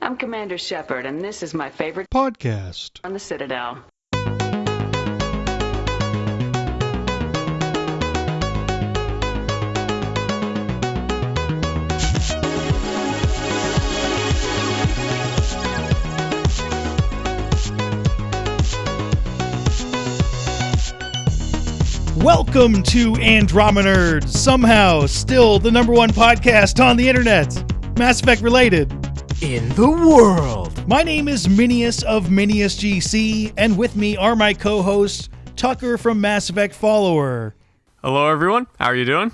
I'm Commander Shepard, and this is my favorite podcast on the Citadel. Welcome to Andromenerds, somehow still the number one podcast on the internet, Mass Effect related, in the world. My name is Minius of Minius GC, and with me are my co-hosts, Tucker from Mass Effect Follower. Hello, everyone. How are you doing?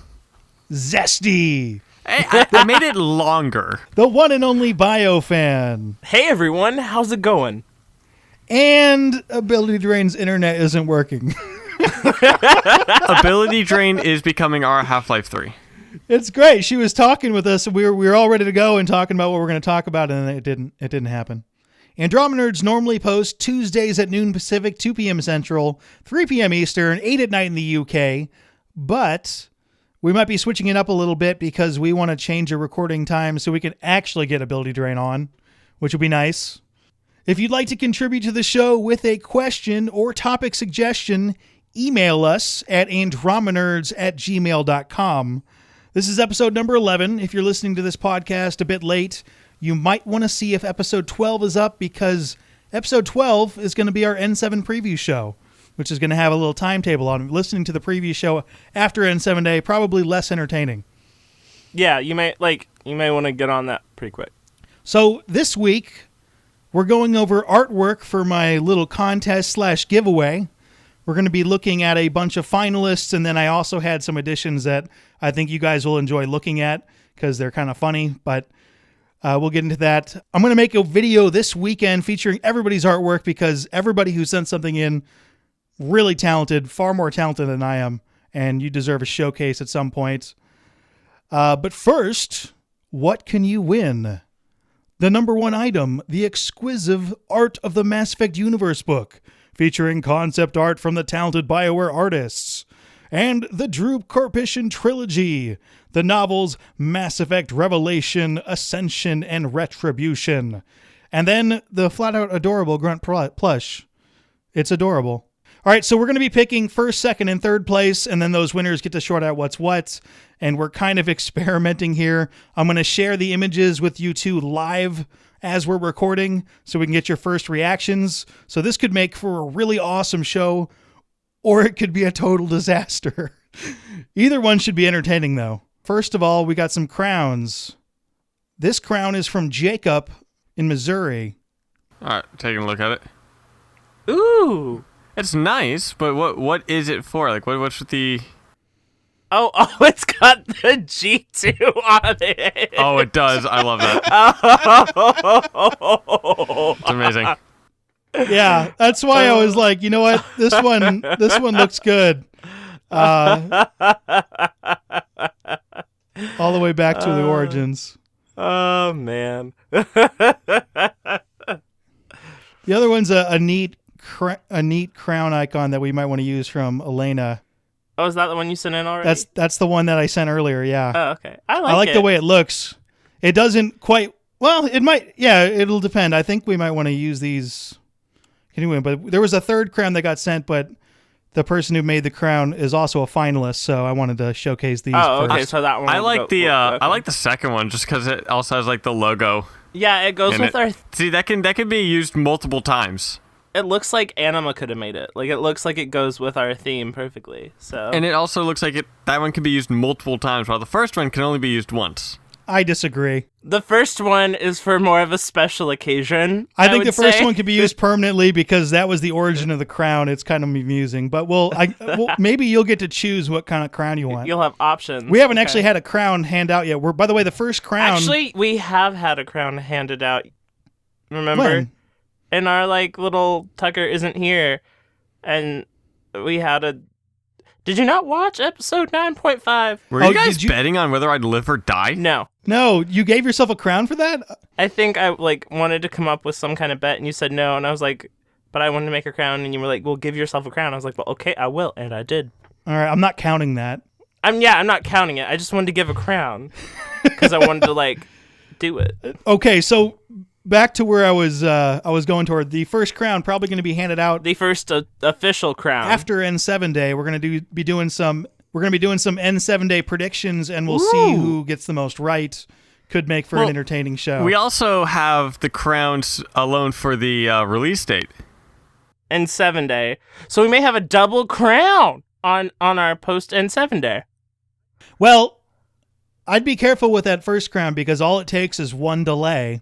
Zesty. Hey, I made it longer. The one and only BioFan. Hey, everyone. How's it going? And AbilityDrain's internet isn't working. AbilityDrain is becoming our Half-Life 3. It's great. She was talking with us. We were all ready to go and talking about what we're going to talk about, and it didn't happen. Andromenerds normally post Tuesdays at noon Pacific, 2 p.m. Central, 3 p.m. Eastern, 8 at night in the UK. But we might be switching it up a little bit because we want to change a recording time so we can actually get AbilityDrain on, which would be nice. If you'd like to contribute to the show with a question or topic suggestion, email us at andromenerds@gmail.com. This is episode number 11. If you're listening to this podcast a bit late, you might want to see if episode 12 is up, because episode 12 is going to be our N7 preview show, which is going to have a little timetable on it. Listening to the preview show after N7 Day, probably less entertaining. Yeah, you may want to get on that pretty quick. So this week, we're going over artwork for my little contest/giveaway. We're going to be looking at a bunch of finalists, and then I also had some additions that I think you guys will enjoy looking at because they're kind of funny, but we'll get into that. I'm going to make a video this weekend featuring everybody's artwork because everybody who sent something in, really talented, far more talented than I am, and you deserve a showcase at some point. But first, what can you win? The number one item, the exquisite Art of the Mass Effect Universe book, featuring concept art from the talented BioWare artists, and the Drew Karpyshyn trilogy, the novels Mass Effect Revelation, Ascension, and Retribution, and then the flat-out adorable Grunt plush. It's adorable. All right, so we're going to be picking first, second, and third place, and then those winners get to sort out what's what, and we're kind of experimenting here. I'm going to share the images with you two live as we're recording so we can get your first reactions. So this could make for a really awesome show, or it could be a total disaster. Either one should be entertaining, though. First of all, we got some crowns. This crown is from Jacob in Missouri. All right, taking a look at it. Ooh. It's nice, but what is it for? Like, what's with the... Oh, it's got the G2 on it. Oh, it does. I love that. It's amazing. Yeah, that's why I was like, you know what? This one looks good. All the way back to the origins. Oh, man. The other one's a neat crown icon that we might want to use from Elena. Oh, is that the one you sent in already? That's the one that I sent earlier, yeah. Oh, okay. I like the way it looks. It doesn't quite... Well, it might... Yeah, it'll depend. I think we might want to use these... Anyway, but there was a third crown that got sent, but the person who made the crown is also a finalist, so I wanted to showcase these first. Okay, so that one... I like I like the second one just because it also has like the logo. Yeah, it goes with our... See, that can be used multiple times. It looks like Anima could have made it. Like, it looks like it goes with our theme perfectly. So. And it also looks like that one can be used multiple times, while the first one can only be used once. I disagree. The first one is for more of a special occasion. I think the first one could be used permanently because that was the origin of the crown. It's kind of amusing. But maybe you'll get to choose what kind of crown you want. You'll have options. We haven't actually had a crown hand out yet. By the way, the first crown... Actually, we have had a crown handed out. Remember? When? And our little Tucker isn't here, and we had a... Did you not watch episode 9.5? Were you guys betting on whether I'd live or die? No. No, you gave yourself a crown for that? I think I wanted to come up with some kind of bet, and you said no, and I was like, but I wanted to make a crown, and you were like, well, give yourself a crown. I was like, well, okay, I will, and I did. All right, I'm not counting that. I'm not counting it. I just wanted to give a crown because I wanted to do it. Okay, so back to where I was going toward. The first crown probably going to be handed out The first official crown. after N7 day. We're going to be doing some N7 day predictions, and we'll see who gets the most right. Could make for an entertaining show. We also have the crowns alone for the release date. N7 day. So we may have a double crown on our post N7 day. Well, I'd be careful with that first crown because all it takes is one delay.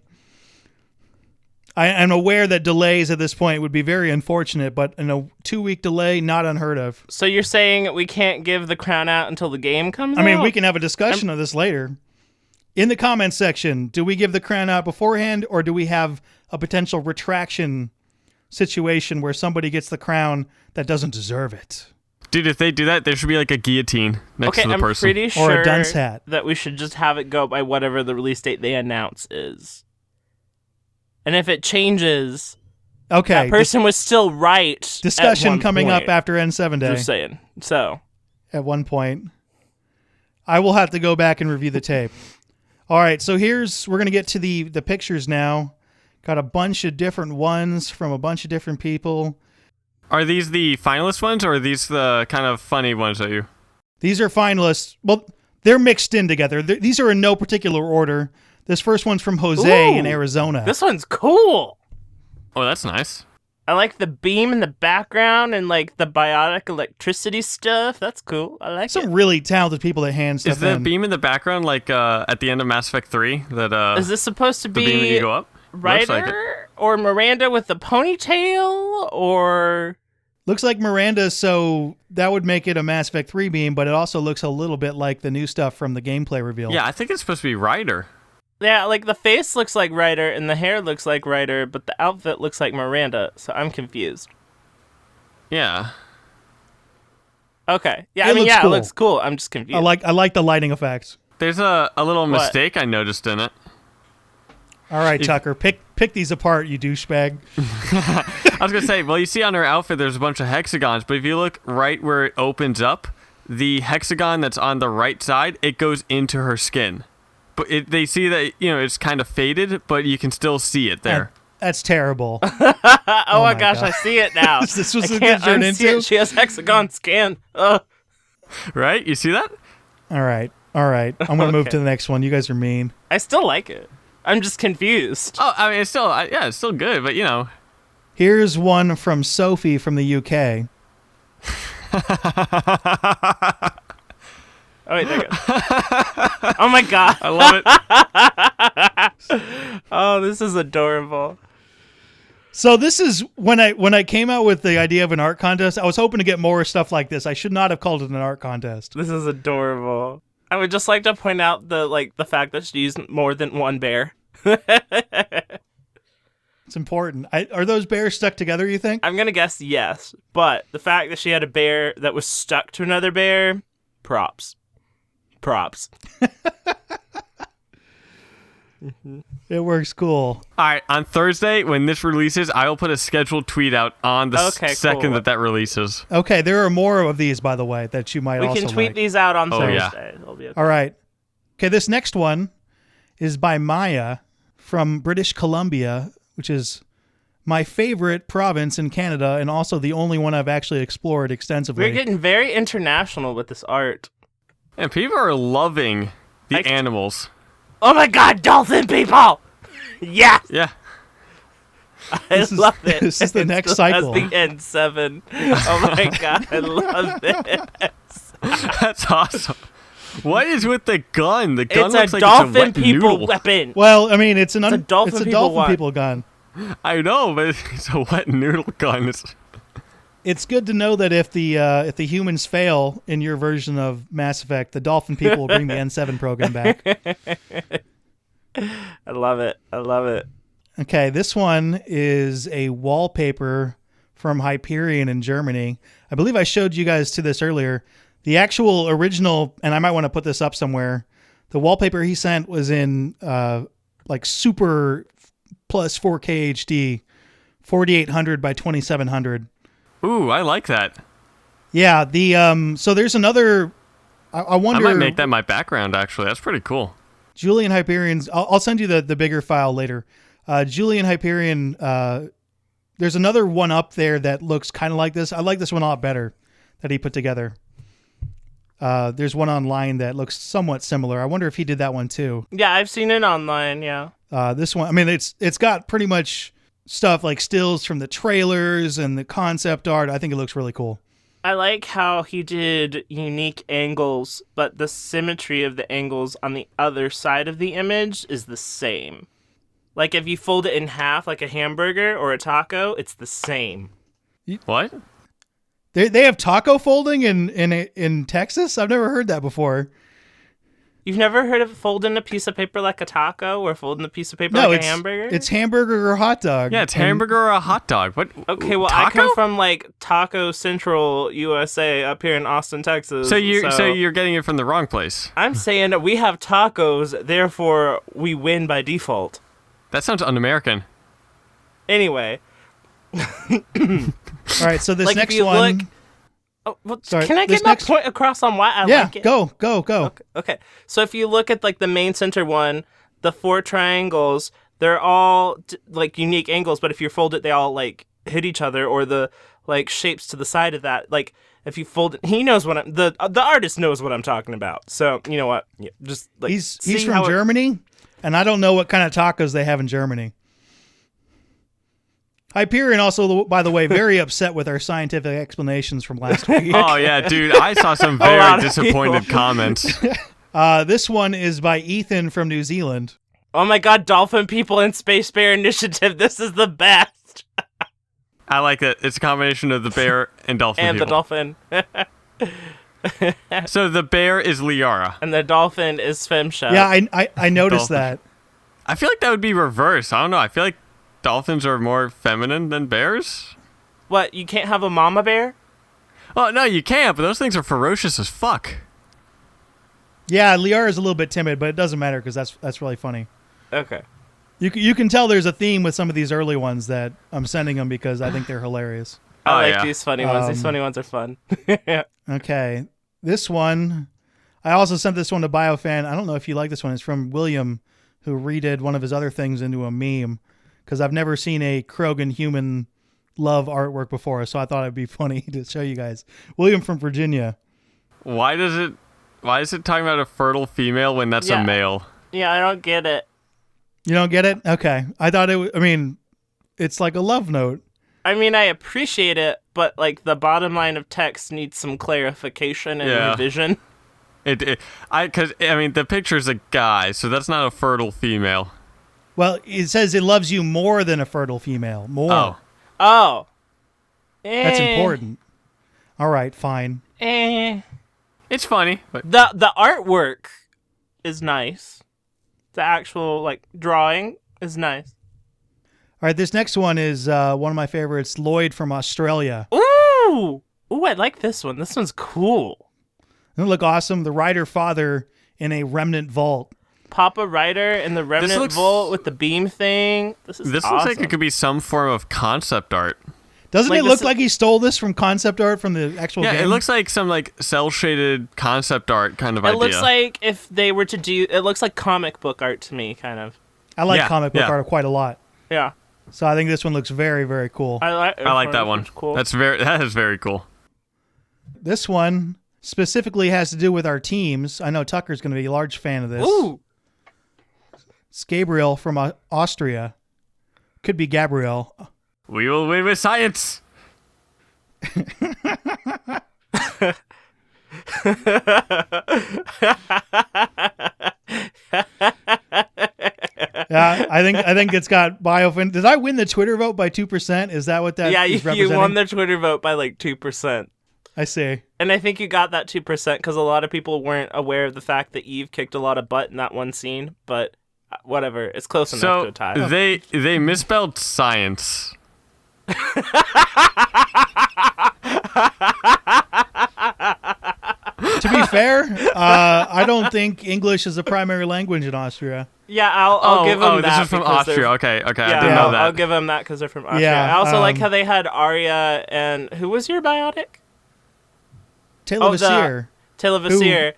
I'm aware that delays at this point would be very unfortunate, but in a 2-week delay, not unheard of. So you're saying we can't give the crown out until the game comes out? I mean, we can have a discussion of this later. In the comments section, do we give the crown out beforehand, or do we have a potential retraction situation where somebody gets the crown that doesn't deserve it? Dude, if they do that, there should be like a guillotine next to the person. I'm pretty Or sure a dunce hat. that we should just have it go by whatever the release date they announce is. And if it changes, Okay. that person was still right. Discussion at one coming point. up after N7 day. Just saying. So, At one point. I will have to go back and review the tape. All right, so we're going to get to the pictures now. Got a bunch of different ones from a bunch of different people. Are these the finalist ones, or are these the kind of funny ones that you... These are finalists. Well, they're mixed in together. These are in no particular order. This first one's from Jose in Arizona. this one's cool. Oh, that's nice. I like the beam in the background and like the biotic electricity stuff. That's cool. I like Some it. really talented people that hand stuff Is the in. beam in the background like at the end of Mass Effect 3? That Is this supposed to the beam that be you go up? Looks like it. Ryder or Miranda with the ponytail or... Looks like Miranda, so that would make it a Mass Effect 3 beam, but it also looks a little bit like the new stuff from the gameplay reveal. Yeah, I think it's supposed to be Ryder. Yeah, like the face looks like Ryder and the hair looks like Ryder, but the outfit looks like Miranda, so I'm confused. Yeah. Okay. Yeah, It I mean, looks yeah, cool. it looks cool. I'm just confused. I like the lighting effects. There's a little What? mistake I noticed in it. All right, Tucker, pick these apart, you douchebag. I was going to say, well, you see on her outfit there's a bunch of hexagons, but if you look right where it opens up, the hexagon that's on the right side, it goes into her skin. But they see that, it's kind of faded, but you can still see it there. That's terrible. oh my my gosh, God. I see it now. This was I a can't good turn unsee into? it. She has hexagon skin. Ugh. Right? You see that? All right. I'm going to move to the next one. You guys are mean. I still like it. I'm just confused. Oh, I mean, it's still good, but Here's one from Sophie from the UK. Oh, wait, there it goes. Oh my god. I love it. Oh, this is adorable. So this is when I came out with the idea of an art contest, I was hoping to get more stuff like this. I should not have called it an art contest. This is adorable. I would just like to point out the fact that she used more than one bear. It's important. Are those bears stuck together, you think? I'm gonna guess yes, but the fact that she had a bear that was stuck to another bear, props. It works cool. All right, on Thursday, when this releases, I will put a scheduled tweet out on the second cool. that releases. Okay, there are more of these, by the way, that you might We also can tweet like. these out on Oh, Thursday. yeah. It'll be okay. All right. Okay, this next one is by Maya from British Columbia, which is my favorite province in Canada and also the only one I've actually explored extensively. We're getting very international with this art. And people are loving the animals. Oh my god, dolphin people! Yes! Yeah. I love it. This is the It next still has cycle. the N7. Oh my god, I love it. That's awesome. What is with the gun? The gun It's looks a like dolphin it's a wet people noodle. weapon. Well, I mean, it's a dolphin people one. people gun. I know, but it's a wet noodle gun. It's good to know that if the humans fail in your version of Mass Effect, the dolphin people will bring the N7 program back. I love it. I love it. Okay, this one is a wallpaper from Hyperion in Germany. I believe I showed you guys to this earlier. The actual original, and I might want to put this up somewhere, the wallpaper he sent was in like super plus 4K HD, 4800 by 2700. Ooh, I like that. Yeah, so there's another. I wonder. I might make that my background. Actually, that's pretty cool. Julian Hyperion's. I'll send you the bigger file later. Julian Hyperion, there's another one up there that looks kind of like this. I like this one a lot better that he put together. There's one online that looks somewhat similar. I wonder if he did that one too. Yeah, I've seen it online, yeah. This one, I mean, it's got pretty much stuff like stills from the trailers and the concept art. I think it looks really cool. I like how he did unique angles, but the symmetry of the angles on the other side of the image is the same. Like if you fold it in half like a hamburger or a taco, it's the same. What? They have taco folding in Texas? I've never heard that before. You've never heard of folding a piece of paper like a taco or folding a piece of paper like a hamburger? It's hamburger or hot dog. Yeah, it's hamburger or a hot dog. What? Okay, well, taco? I come from like Taco Central, USA, up here in Austin, Texas. So you're getting it from the wrong place. I'm saying that we have tacos, therefore we win by default. That sounds un-American. Anyway. All right, so this like next if you one... Look, well, Sorry, can I get my point across on why I like it? Go. Okay. So if you look at like the main center one, the 4 triangles, they're all like unique angles, but if you fold it, they all like hit each other, or the like shapes to the side of that. Like if you fold it, he knows what the artist knows what I'm talking about. So you know what? Yeah, just like he's from Germany, and I don't know what kind of tacos they have in Germany. Hyperion also, by the way, very upset with our scientific explanations from last week. Oh, yeah, dude. I saw some very disappointed comments. This one is by Ethan from New Zealand. Oh my god, Dolphin People and Space Bear Initiative. This is the best. I like it. It's a combination of the bear and dolphin and people. The dolphin. So the bear is Liara. And the dolphin is Femsha. Yeah, I noticed that. I feel like that would be reversed. I don't know. I feel like dolphins are more feminine than bears. What, you can't have a mama bear? Oh, no, you can't, but those things are ferocious as fuck. Yeah, Liara is a little bit timid, but it doesn't matter because that's really funny. Okay. You can tell there's a theme with some of these early ones that I'm sending them because I think they're hilarious. I like these funny ones. These funny ones are fun. Okay. This one, I also sent this one to BioFan. I don't know if you like this one. It's from William, who redid one of his other things into a meme. Because I've never seen a Krogan human love artwork before, so I thought it'd be funny to show you guys. William from Virginia. Why is it talking about a fertile female when that's a male? Yeah, I don't get it. You don't get it? Okay. I thought it's like a love note. I mean, I appreciate it, but like the bottom line of text needs some clarification and revision. Because the picture's a guy, so that's not a fertile female. Well, it says it loves you more than a fertile female. More. Oh. That's important. All right, fine. It's funny. But The artwork is nice. The actual like drawing is nice. All right, this next one is one of my favorites, Lloyd from Australia. Ooh, I like this one. This one's cool. Doesn't it look awesome? The Rider father in a remnant vault. Papa Rider in the remnant vault with the beam thing. This awesome. Looks like it could be some form of concept art. Doesn't it look like he stole this from concept art from the actual game? Yeah, it looks like some like cel-shaded concept art kind of idea. It looks like if they were to do... It looks like comic book art to me, kind of. I like comic book art quite a lot. Yeah. So I think this one looks very, very cool. I like that one. Cool. That is very cool. This one specifically has to do with our teams. I know Tucker's going to be a large fan of this. Ooh! It's Gabriel from Austria. Could be Gabriel. We will win with science. Yeah, I think it's got BioFan. Did I win the Twitter vote by 2%? Is that what that is representing? You won the Twitter vote by like 2%. I see. And I think you got that 2% because a lot of people weren't aware of the fact that Eve kicked a lot of butt in that one scene, but whatever. It's close enough to a tie. They misspelled science. To be fair, I don't think English is a primary language in Austria. Yeah, I'll give them that. Oh, this is from Austria. Okay, yeah, I didn't know that. I'll give them that because they're from Austria. Yeah, I also like how they had Arya and... Who was your biotic? Taylor Vasir. Taylor Vasir.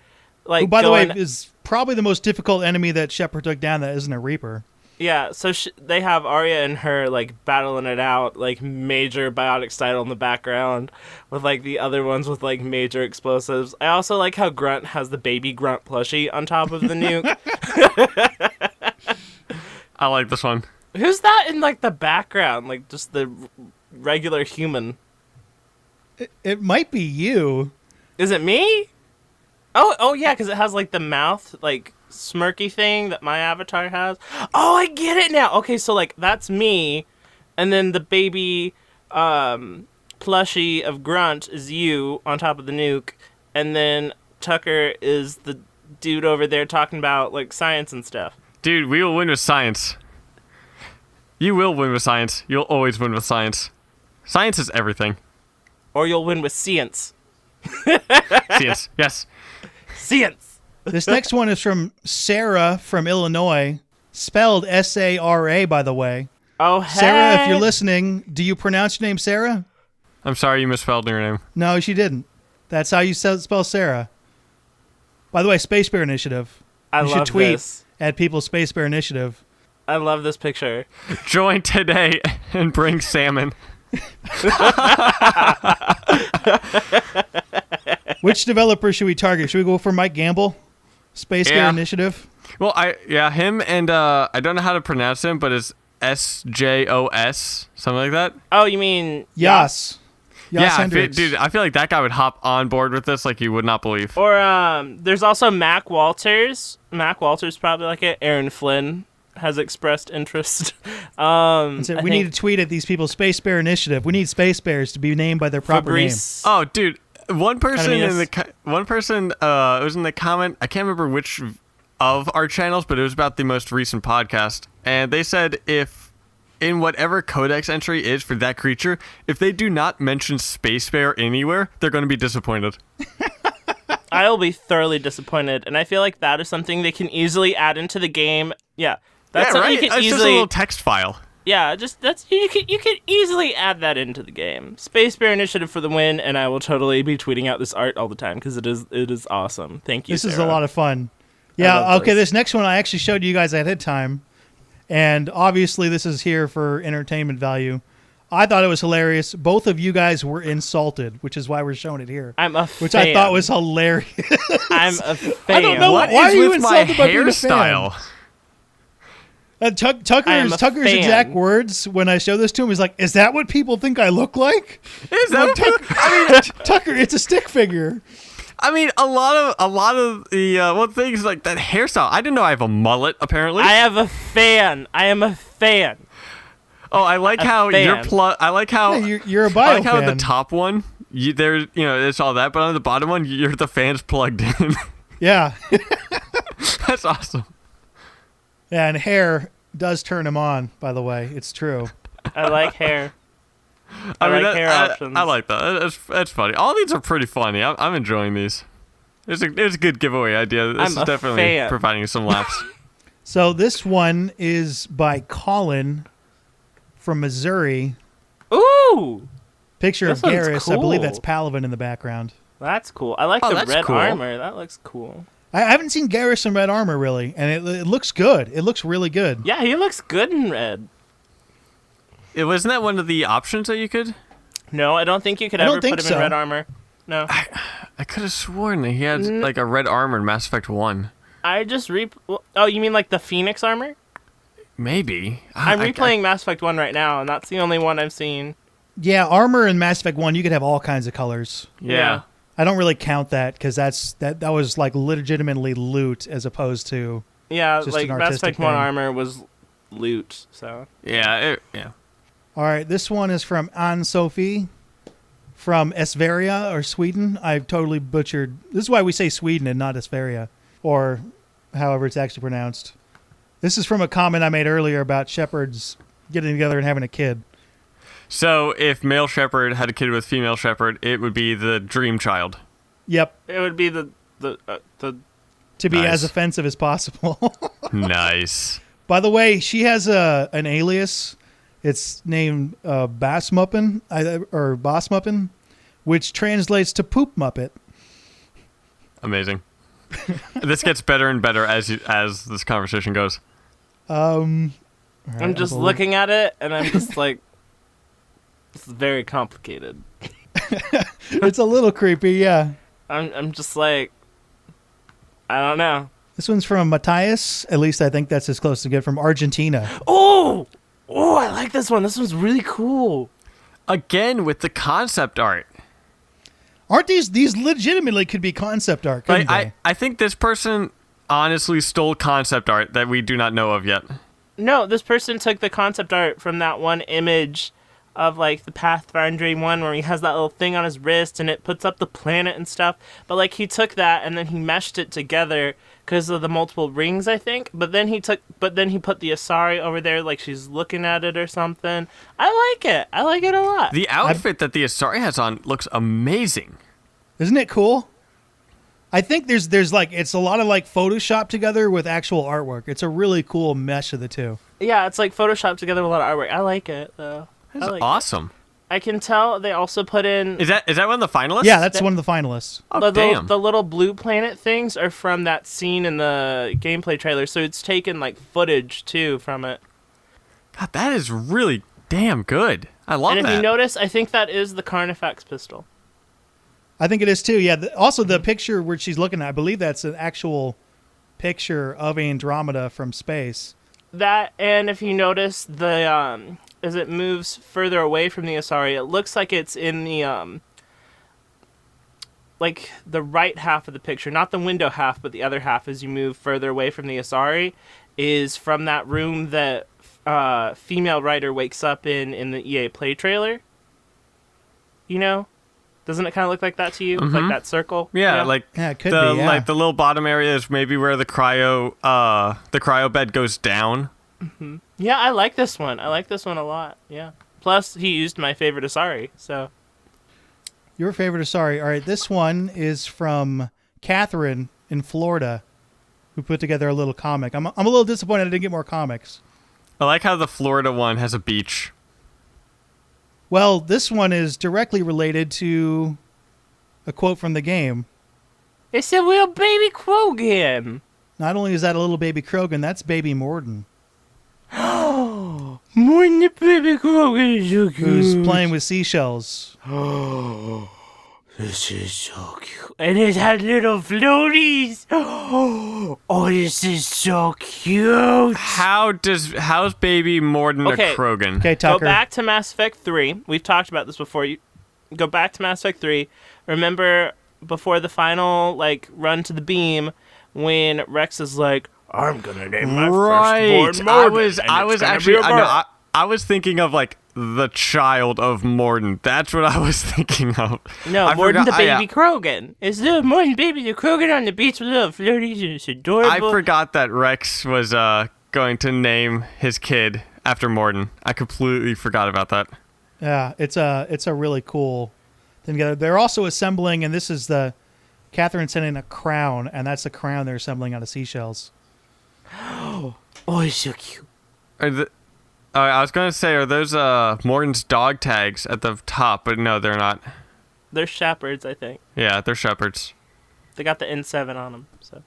Who, by the way, is probably the most difficult enemy that Shepard took down that isn't a Reaper. Yeah, so they have Arya and her, like, battling it out, like, major biotic style in the background, with, like, the other ones with, like, major explosives. I also like how Grunt has the baby Grunt plushie on top of the nuke. I like this one. Who's that in, like, the background? Like, just the regular human. It might be you. Is it me? Oh yeah, because it has, like, the mouth, like, smirky thing that my avatar has. Oh, I get it now. Okay, so, like, that's me, and then the baby plushie of Grunt is you on top of the nuke, and then Tucker is the dude over there talking about, like, science and stuff. Dude, we will win with science. You will win with science. You'll always win with science. Science is everything. Or you'll win with science. Science, yes. Science! This next one is from Sarah from Illinois, spelled S-A-R-A, by the way. Oh, hey! Sarah, if you're listening, do you pronounce your name Sarah? I'm sorry you misspelled your name. No, she didn't. That's how you spell Sarah. By the way, Space Bear Initiative. I You love should tweet this. at People's Space Bear Initiative. I love this picture. Join today and bring salmon. Which developer should we target? Should we go for Mike Gamble? Space Bear Yeah. Initiative? Well, him and I don't know how to pronounce him, but it's SJOS, something like that. Oh, you mean... Yas. Yas Hendricks. dude, I feel like that guy would hop on board with this like you would not believe. Or, there's also Mac Walters. Mac Walters probably like it. Aaron Flynn has expressed interest. We need to tweet at these people, Space Bear Initiative. We need Space Bears to be named by their proper Fabrice. Oh, dude, one person Kind of in yes. it was in the comment. I can't remember which of our channels, but it was about the most recent podcast, and they said if in whatever codex entry is for that creature, if they do not mention Space Bear anywhere, they're going to be disappointed. I'll be thoroughly disappointed, and I feel like that is something they can easily add into the game. Yeah. That's something right. you can It's just a easily... little text file. Yeah, you can easily add that into the game. Space Bear Initiative for the win, and I will totally be tweeting out this art all the time because it is awesome. Thank you. This is a Sarah. lot of fun. love Yeah, okay, this. this next one I actually showed you guys ahead of time. And obviously this is here for entertainment value. I thought it was hilarious. Both of you guys were insulted, which is why we're showing it here. I'm a Which fan. I thought was hilarious. I'm a fan. I don't know What why is are you with my insulted by being a fan? hairstyle? I am Tucker's a fan. exact words when I showed this to him is like, "Is that what people think I look like?" Is that Tucker, it's a stick figure. I mean, a lot of the one thing is like that hairstyle. I didn't know I have a mullet. Apparently, I am a fan. I am a fan. Oh, I like how fan. you're I like how Yeah, you're a BioFan. I like how the top one, it's all that, but on the bottom one, you're the fans plugged in. Yeah. That's awesome. Yeah, and hair does turn him on, by the way. It's true. I like hair. I mean, like hair options. I like that. That's funny. All these are pretty funny. I'm enjoying these. It's a good giveaway idea. This I'm is a definitely fan. providing some laughs. So this one is by Colin from Missouri. Ooh, Picture This of one's Garrus. I believe that's cool. Palavin in the background. that's cool. I like Oh, the that's red cool. armor. That looks cool. I haven't seen Garrus in red armor, really, and it looks good. It looks really good. Yeah, he looks good in red. Wasn't that one of the options that you could? No, I don't think you could I don't ever think put him so. in red armor. No, I could have sworn that he had like a red armor in Mass Effect 1. I just Oh, you mean like the Phoenix armor? Maybe. I'm replaying Mass Effect 1 right now, and that's the only one I've seen. Yeah, armor in Mass Effect 1, you could have all kinds of colors. Yeah. I don't really count that because that was like legitimately loot as opposed to... Yeah, Just like an Mass artistic Effect 1 thing. armor was loot, so. Yeah. All right, this one is from Ann-Sophie from Esveria or Sweden. I've totally butchered. This is why we say Sweden and not Esveria, or however it's actually pronounced. This is from a comment I made earlier about shepherds getting together and having a kid. So if male shepherd had a kid with female shepherd, it would be the dream child. Yep, It would be the to be Nice. as offensive as possible. Nice. By the way, she has an alias. It's named Bass Muppin, or Boss Muppin, which translates to Poop Muppet. Amazing. This gets better and better as this conversation goes. All right, I'm just looking at it, and I'm just like, this is very complicated. It's a little creepy, yeah. I'm just like, I don't know. This one's from Matthias. At least I think that's as close to get from Argentina. Oh, I like this one. This one's really cool. Again with the concept art. Aren't these legitimately could be concept art, couldn't they? I think this person honestly stole concept art that we do not know of yet. No, this person took the concept art from that one image of like the Pathfinder one where he has that little thing on his wrist and it puts up the planet and stuff. But like he took that and then he meshed it together because of the multiple rings, I think. But then he put the Asari over there like she's looking at it or something. I like it. I like it a lot. The outfit that the Asari has on looks amazing. Isn't it cool? I think there's like it's a lot of like Photoshop together with actual artwork. It's a really cool mesh of the two. Yeah, it's like Photoshop together with a lot of artwork. I like it though. That's like awesome. I can tell they also put in Is that one of the finalists? Yeah, that's one of the finalists. Oh, damn. the little blue planet things are from that scene in the gameplay trailer, so it's taken like footage too from it. God, that is really damn good. I love that. And if you notice, I think that is the Carnifex pistol. I think it is too. Yeah. Also, the picture where she's looking at, I believe that's an actual picture of Andromeda from space. That, and if you notice, the as it moves further away from the Asari, it looks like it's in the like the right half of the picture, not the window half, but the other half as you move further away from the Asari, is from that room that female writer wakes up in the EA Play trailer. You know? Doesn't it kind of look like that to you? Mm-hmm. Like that circle? Yeah, you know? like Yeah, it could be, yeah. like the little bottom area is maybe where the cryo bed goes down. Mm-hmm. Yeah, I like this one. I like this one a lot. Yeah. Plus, he used my favorite Asari, so. Your favorite Asari. All right, this one is from Catherine in Florida, who put together a little comic. I'm a little disappointed I didn't get more comics. I like how the Florida one has a beach. Well, this one is directly related to a quote from the game. It's a real baby Krogan. Not only is that a little baby Krogan, that's baby Morden, Morden the baby Krogan is so cute. who's playing with seashells. This is so cute. And it has little floaties. Oh, this is so cute. How's baby Morden Okay. a Krogan? Okay, Tucker. Go back to Mass Effect 3. We've talked about this before. You go back to Mass Effect 3. Remember before the final like run to the beam when Rex is like, I'm gonna name my firstborn Morden. I was thinking of like the child of Morden. That's what I was thinking of. No, Morden the baby Krogan. It's the Morden baby the Krogan on the beach with little floaties and it's adorable. I forgot that Rex was going to name his kid after Morden. I completely forgot about that. Yeah, it's a really cool thing together. They're also assembling, and this is the Catherine sending a crown, and that's the crown they're assembling out of seashells. Oh, it's so cute. I was going to say, are those Morden's dog tags at the top? But no, they're not. They're shepherds, I think. Yeah, they're shepherds. They got the N7 on them. So.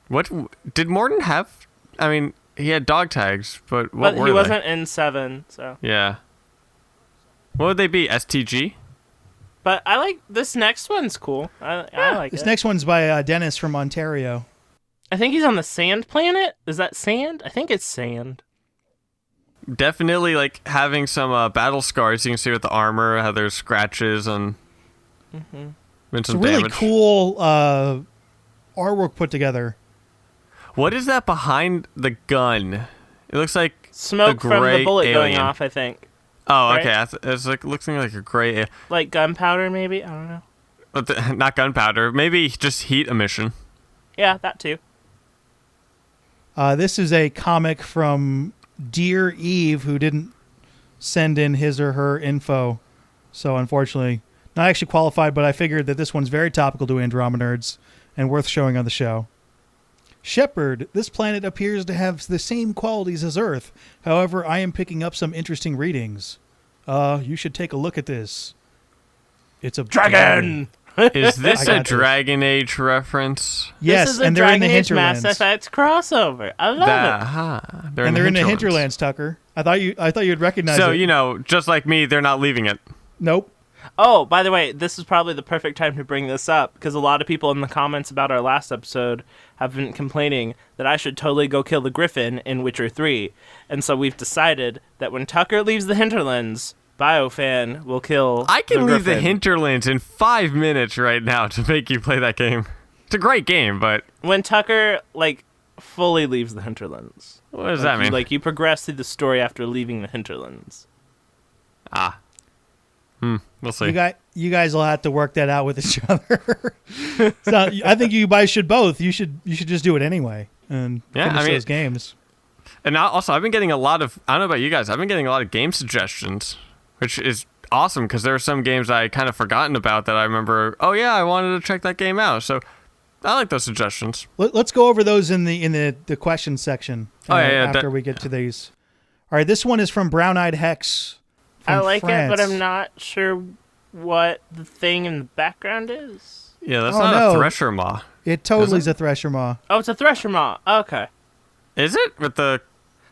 What did Morden have? I mean, he had dog tags, but what were he they? wasn't N7, so. Yeah. What would they be? STG? But I like this next one's cool. I like This it. next one's by Dennis from Ontario. I think he's on the sand planet. Is that sand? I think it's sand. Definitely, like, having some battle scars. You can see with the armor how there's scratches and been It's some really damage. cool artwork put together. What is that behind the gun? It looks like Smoke a from the gray bullet going alien. off, I think. Oh, right? okay. It's like looks like a gray, Like gunpowder, maybe? I don't know. but not gunpowder. Maybe just heat emission. Yeah, that too. This is a comic from Dear Eve, who didn't send in his or her info. So unfortunately, not actually qualified, but I figured that this one's very topical to Andromenerds and worth showing on the show. Shepard, this planet appears to have the same qualities as Earth. However, I am picking up some interesting readings. You should take a look at this. It's a Dragon! Is this I a got this. Dragon Age reference? Yes, This is a and they're in Dragon the Age hinterlands. Mass Effect crossover. I love it. They're And they're in the hinterlands. hinterlands, Tucker. I thought you'd recognize So, it. just like me, they're not leaving it. Nope. Oh, by the way, this is probably the perfect time to bring this up because a lot of people in the comments about our last episode have been complaining that I should totally go kill the Griffin in Witcher 3. And so we've decided that when Tucker leaves the hinterlands, BioFan will kill I can the leave the Griffin. hinterlands in 5 minutes right now to make you play that game. It's a great game, but When Tucker, fully leaves the hinterlands. what does that mean? You progress through the story after leaving the hinterlands. We'll see. You guys will have to work that out with each other. So, I think you guys should both. You should just do it anyway and finish those games. And now, also, I've been getting a lot of, I don't know about you guys, I've been getting a lot of game suggestions, which is awesome because there are some games I kind of forgotten about that I remember, oh yeah, I wanted to check that game out. So I like those suggestions. Let's go over those in the question section after we get to these. All right, this one is from Brown Eyed Hex. I like France. it, but I'm not sure what the thing in the background is. Yeah, that's Oh, not no. a Thresher Maw. It totally Is is a Thresher Maw. Oh, it's a Thresher Maw. Okay. Is it? With the,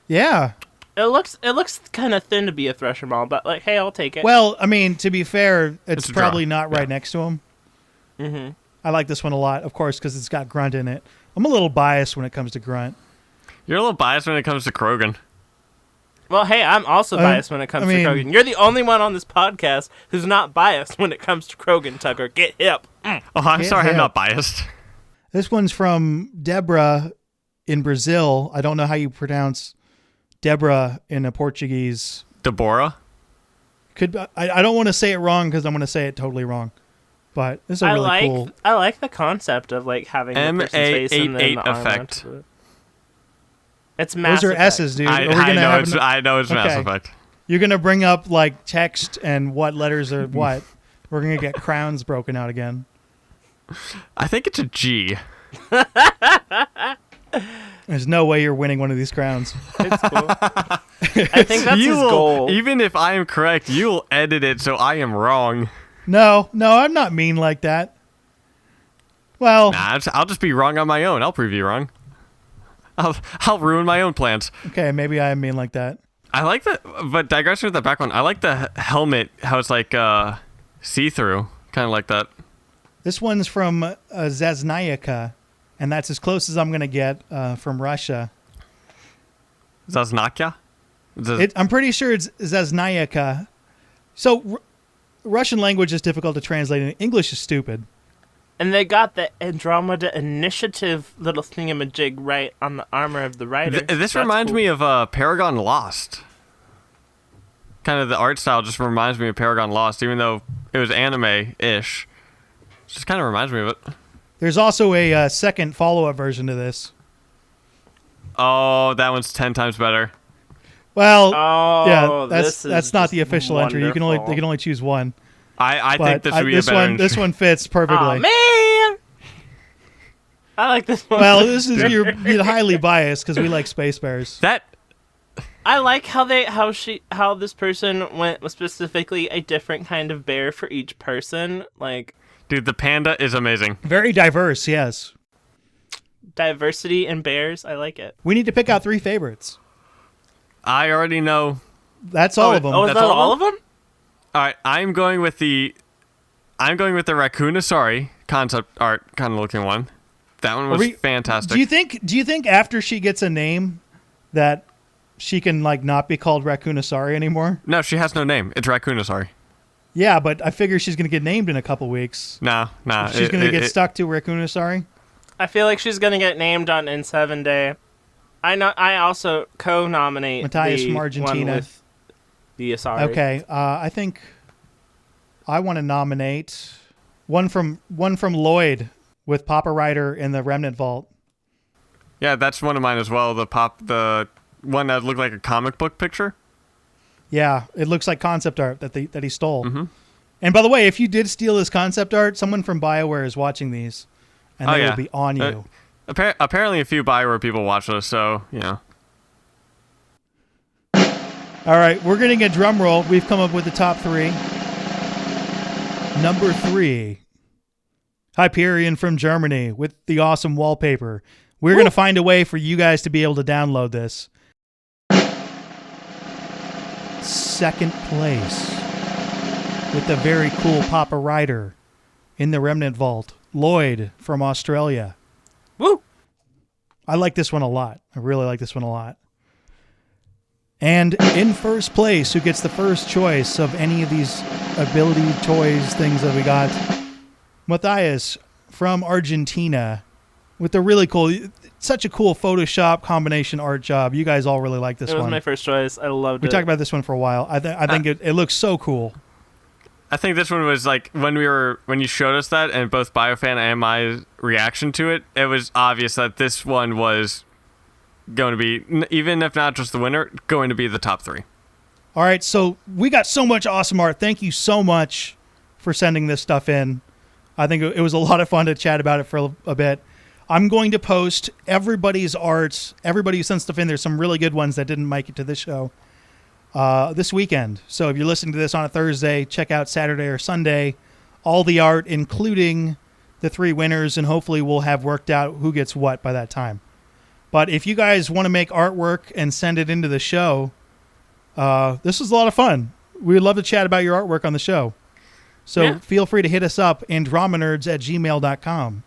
Yeah. It looks kind of thin to be a Thresher Maw, but hey, I'll take it. Well, I mean, to be fair, it's a draw. probably not right next to him. Mm-hmm. I like this one a lot, of course, because it's got Grunt in it. I'm a little biased when it comes to Grunt. you're a little biased when it comes to Krogan. Well, hey, I'm also biased when it comes to Krogan. You're the only one on this podcast who's not biased when it comes to Krogan, Tucker. Get hip. Oh, I'm Can't sorry, I'm help. not biased. This one's from Deborah in Brazil. I don't know how you pronounce Deborah in a Portuguese. Deborah? I don't want to say it wrong because I'm going to say it totally wrong. But this is a really cool. I like the concept of having the person's face and then the arm effect. onto it. It's Mass Those are Effect. S's, dude. I know it's Mass Okay. Effect. You're going to bring up text and what letters are what. We're going to get crowns broken out again. I think it's a G. There's no way you're winning one of these crowns. It's cool. I think that's his goal. Even if I am correct, you will edit it so I am wrong. No, I'm not mean like that. Well, Nah, I'll just be wrong on my own. I'll prove you wrong. I'll ruin my own plans. okay, maybe I am mean like that. I like that, but digressing with the background, I like the helmet, how it's see-through, kind of like that. This one's from Zaznayaka, and that's as close as I'm going to get from Russia. Zaznakya? I'm pretty sure it's Zaznayaka. So Russian language is difficult to translate, and English is stupid. And they got the Andromeda Initiative little thingamajig right on the armor of the rider. This reminds me of Paragon Lost. Kind of the art style just reminds me of Paragon Lost, even though it was anime-ish. Just kind of reminds me of it. There's also a second follow-up version to this. Oh, that one's 10 times better. Well, Oh, yeah, this is that's not the just official entry. You can wonderful. only choose one. I But think this would be a better entry. this one fits perfectly. Oh man, I like this one. Well, this is you're highly biased because we like Space Bears. That I like how this person went with specifically a different kind of bear for each person. dude, the panda is amazing. Very diverse, yes. Diversity in bears. I like it. We need to pick out 3 favorites. I already know. That's all of them. Oh, is That's that all all of of them? All right, I'm going with the Raccoon-Asari concept art kind of looking one. That one was fantastic. Do you think after she gets a name that she can not be called Raccoon-Asari anymore? No, she has no name. It's Raccoon-Asari. Yeah, but I figure she's going to get named in a couple weeks. Nah. She's going to get stuck to Raccoon-Asari. I feel like she's gonna get named on N7 Day. I also co-nominate Matthias the from one Argentina. with the Asari. Okay, I think I want to nominate one from Lloyd with Papa Ryder in the Remnant Vault. Yeah, that's one of mine as well. The one that looked like a comic book picture. Yeah, it looks like concept art that he stole. Mm-hmm. And by the way, if you did steal this concept art, someone from BioWare is watching these, and they will be on you. Apparently, a few BioWare people watch this, so All right, we're getting a drum roll. We've come up with the top 3. Number 3, Hyperion from Germany with the awesome wallpaper. We're going to find a way for you guys to be able to download this. Second place with the very cool Papa Rider in the Remnant Vault, Lloyd from Australia. Woo! I like this one a lot. I really like this one a lot. And in first place, who gets the first choice of any of these ability toys things that we got, Matthias from Argentina with the really cool, such a cool Photoshop combination art job. You guys all really like this one. It was my first choice. I loved it. We talked about this one for a while. I think it looks so cool. I think this one was like when you showed us that, and both BioFan and my reaction to it, it was obvious that this one was going to be, even if not just the winner, going to be the top 3. All right, so we got so much awesome art. Thank you so much for sending this stuff in. I think it was a lot of fun to chat about it for a bit. I'm going to post everybody's art, everybody who sent stuff in. There's some really good ones that didn't make it to this show this weekend. So if you're listening to this on a Thursday, check out Saturday or Sunday. All the art, including the 3 winners, and hopefully we'll have worked out who gets what by that time. But if you guys want to make artwork and send it into the show, this was a lot of fun. We would love to chat about your artwork on the show. So feel free to hit us up, andromenerds@gmail.com.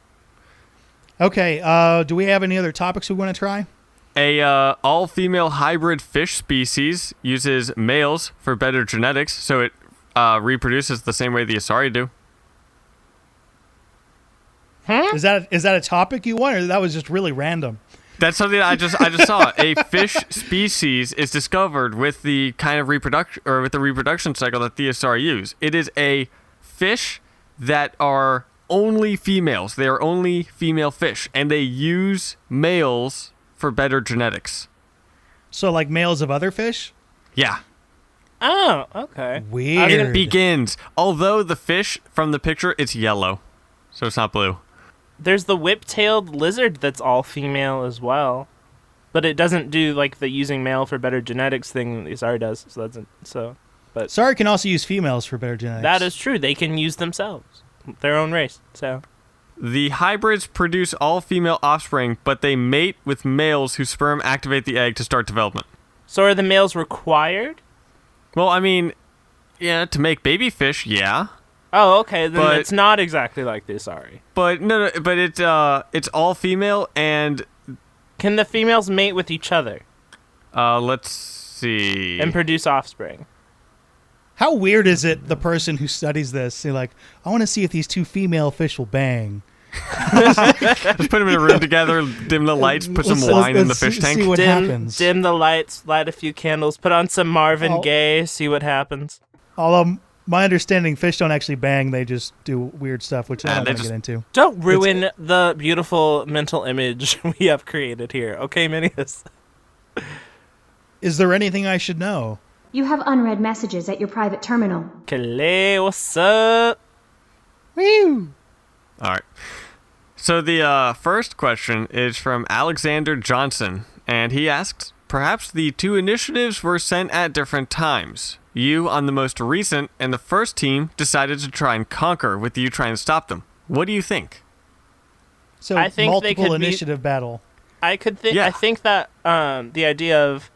Okay, do we have any other topics we want to try? A all-female hybrid fish species uses males for better genetics, so it reproduces the same way the Asari do. Is that a topic you want, or that was just really random? That's something I just saw. A fish species is discovered with the kind of reproduction, or with the reproduction cycle that the Asari use. It is a fish that are only females. They are only female fish, and they use males for better genetics. So like males of other fish? Yeah. Oh, okay. Weird. It begins. Although the fish from the picture, it's yellow, so it's not blue. There's the whip-tailed lizard that's all female as well, but it doesn't do like the using male for better genetics thing that the Asari does. So that's But Asari can also use females for better genetics. That is true. They can use themselves, their own race. So the hybrids produce all female offspring, but they mate with males whose sperm activate the egg to start development. So are the males required? Well, I mean, yeah, to make baby fish, yeah. Oh, okay. Then it's not exactly like the Asari. But no, but it's all female, and can the females mate with each other? Let's see. And produce offspring. How weird is it, the person who studies this, you're like, I want to see if these 2 female fish will bang. Let's put them in a room together, dim the lights, put some wine in the fish tank. See what happens. Dim the lights, light a few candles, put on some Marvin Gaye, see what happens. Although, my understanding, fish don't actually bang, they just do weird stuff, which I don't want to get into. Don't ruin the beautiful mental image we have created here. Okay, Minius? Is there anything I should know? You have unread messages at your private terminal. Kalei, what's up? Woo! All right. So the first question is from Alexander Johnson, and he asks, perhaps the 2 initiatives were sent at different times. You on the most recent, and the first team decided to try and conquer, with you trying to stop them. What do you think? So I think multiple initiative battle. I think that the idea of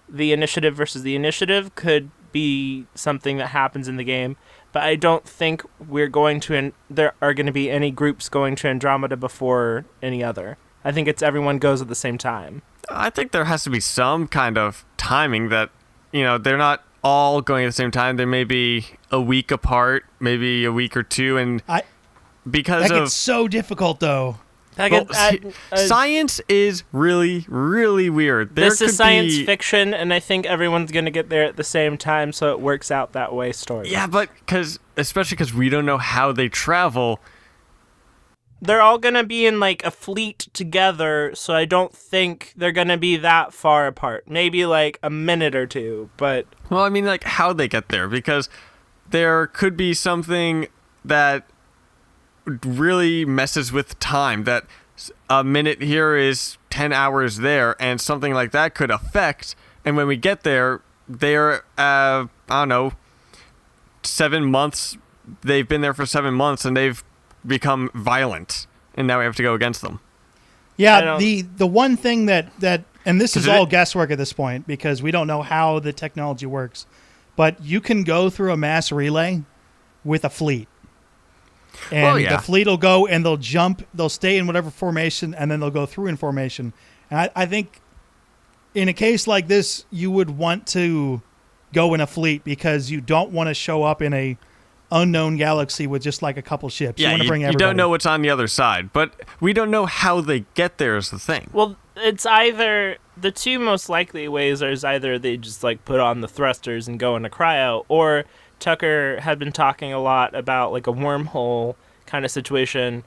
the initiative versus the initiative could be something that happens in the game, but I don't think we're going to there are going to be any groups going to Andromeda before any other. I think it's everyone goes at the same time. I think there has to be some kind of timing that, they're not all going at the same time. They may be a week apart, maybe a week or 2, and because that gets so difficult, though. Science is really, really weird. This is science fiction, and I think everyone's going to get there at the same time, so it works out that way story. Yeah, but especially because we don't know how they travel. They're all going to be in like a fleet together, so I don't think they're going to be that far apart. Maybe like a minute or 2, but... Well, I mean, like how they get there, because there could be something that really messes with time, that a minute here is 10 hours there, and something like that could affect, and when we get there, they're, I don't know, 7 months, they've been there for 7 months, and they've become violent, and now we have to go against them. Yeah, the one thing that and this is Is it- all guesswork at this point because we don't know how the technology works, but you can go through a mass relay with a fleet. And the fleet will go and they'll jump, they'll stay in whatever formation, and then they'll go through in formation. And I think in a case like this, you would want to go in a fleet because you don't want to show up in a unknown galaxy with just like a couple ships. Yeah, you want to bring you everybody. don't know what's on the other side, but we don't know how they get there is the thing. Well, it's either the two most likely ways is either they just like put on the thrusters and go into cryo, or Tucker had been talking a lot about like a wormhole kind of situation,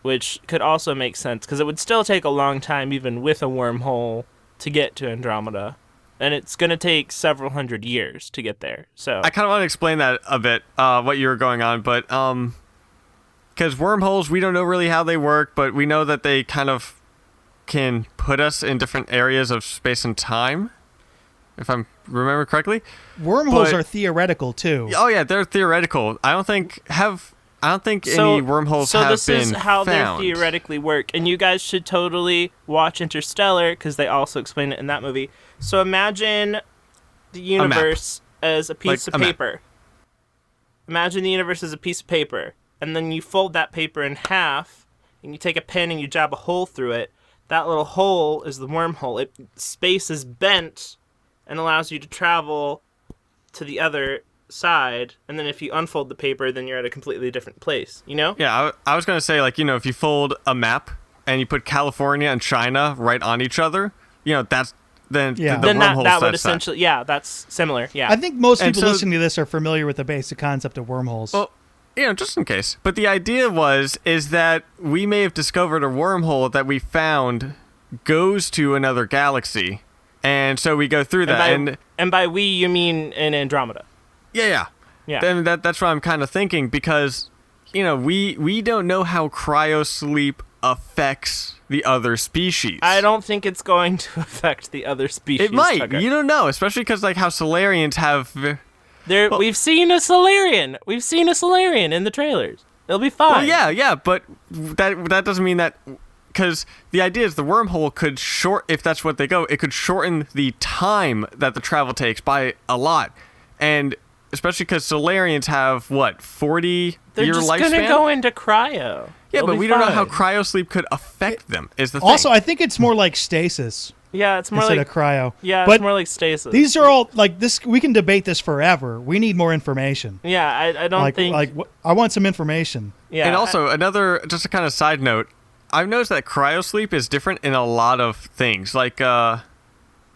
which could also make sense because it would still take a long time even with a wormhole to get to Andromeda. And it's going to take several hundred years to get there. So I kind of want to explain that a bit, what you were going on, but because wormholes, we don't know really how they work, but we know that they kind of can put us in different areas of space and time, if I remember correctly. Wormholes But- are theoretical too. Oh yeah, they're theoretical. I don't think any wormholes so have this been is how found. they theoretically work, and you guys should totally watch Interstellar because they also explain it in that movie. So imagine the universe as a piece Like of a map. paper. Imagine the universe as a piece of paper, and then you fold that paper in half, and you take a pen and you jab a hole through it. That little hole is the wormhole. Space is bent and allows you to travel to the other side, and then if you unfold the paper, then you're at a completely different place, you know? Yeah, I was going to say, like, if you fold a map and you put California and China right on each other, that's then Yeah. the Then that wormhole would sets essentially, yeah, that's similar, yeah. I think most And people so- listening to this are familiar with the basic concept of wormholes. Well, just in case. But the idea is that we may have discovered a wormhole that we found goes to another galaxy, and so we go through that. and by we, you mean in Andromeda. Yeah. Yeah. Then that's what I'm kind of thinking because, we don't know how cryosleep affects the other species. I don't think it's going to affect the other species. It might. Tucker. You don't know, especially because like how Solarians have. We've seen a Solarian. We've seen a Solarian in the trailers. It'll be fine. Well, yeah, but that doesn't mean that. Because the idea is the wormhole could if that's what they go, it could shorten the time that the travel takes by a lot. And especially because Solarians have, 40-year They're just lifespan? gonna go into cryo. Yeah, It'll but be we don't know how fine. cryosleep could affect them, is the thing. Also, I think it's more like stasis Yeah, it's more instead like of cryo. yeah, but it's more like stasis. these are all like this. We can debate this forever. We need more information. Yeah, I don't think. I want some information. Yeah, And also, just a kind of side note, I've noticed that cryosleep is different in a lot of things. Like,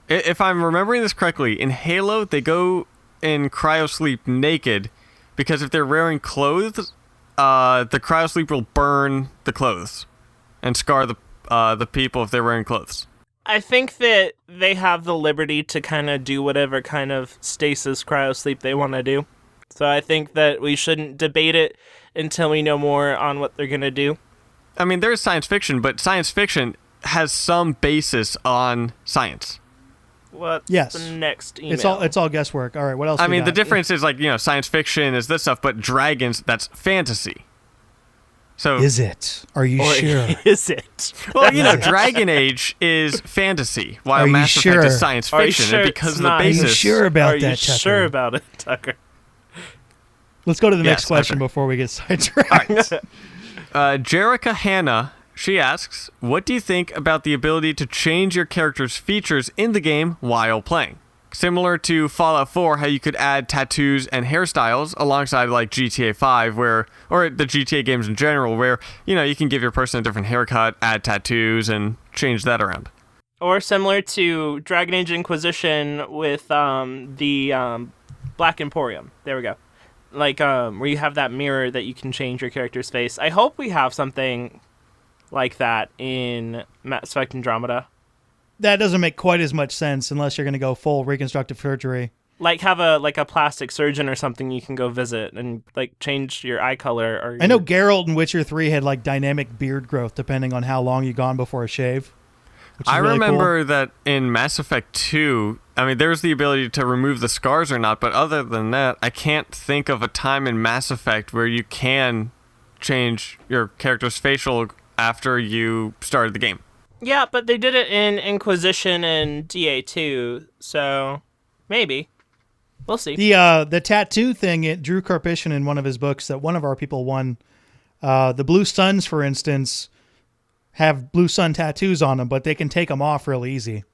if I'm remembering this correctly, in Halo, they go in cryosleep naked because if they're wearing clothes, the cryosleep will burn the clothes and scar the people if they're wearing clothes. I think that they have the liberty to kind of do whatever kind of stasis cryosleep they want to do. So I think that we shouldn't debate it until we know more on what they're gonna do. I mean, there's science fiction, but science fiction has some basis on science. What's Yes. the next email? It's all guesswork. All right, what else? I we mean, the got? difference is like, science fiction is this stuff, but dragons, that's fantasy. So, Is it? Are you Or sure? is it? well, Dragon Age is fantasy, while Are you Mass sure? Effect is science Are you fiction, sure and it's because of the not? Are you basis. sure about Are that, you Tucker? sure about it, Tucker? Let's go to the next Yes, question okay. before we get sidetracked. Jerica Hanna, she asks, what do you think about the ability to change your character's features in the game while playing? Similar to Fallout 4, how you could add tattoos and hairstyles alongside like GTA 5, or the GTA games in general, where, you can give your person a different haircut, add tattoos, and change that around. Or similar to Dragon Age Inquisition with the Black Emporium. There we go. Like, where you have that mirror that you can change your character's face. I hope we have something like that in Mass Effect Andromeda. That doesn't make quite as much sense unless you're going to go full reconstructive surgery. Like, have a plastic surgeon or something you can go visit and, like, change your eye color. Or I know Geralt in Witcher 3 had like dynamic beard growth depending on how long you gone before a shave. Which is I really remember cool. that in Mass Effect 2, I mean, there's the ability to remove the scars or not, but other than that, I can't think of a time in Mass Effect where you can change your character's facial after you started the game. Yeah, but they did it in Inquisition and DA2, so maybe. We'll see. The tattoo thing, Drew Karpyshyn in one of his books that one of our people won, the Blue Suns, for instance, have Blue Sun tattoos on them, but they can take them off real easy.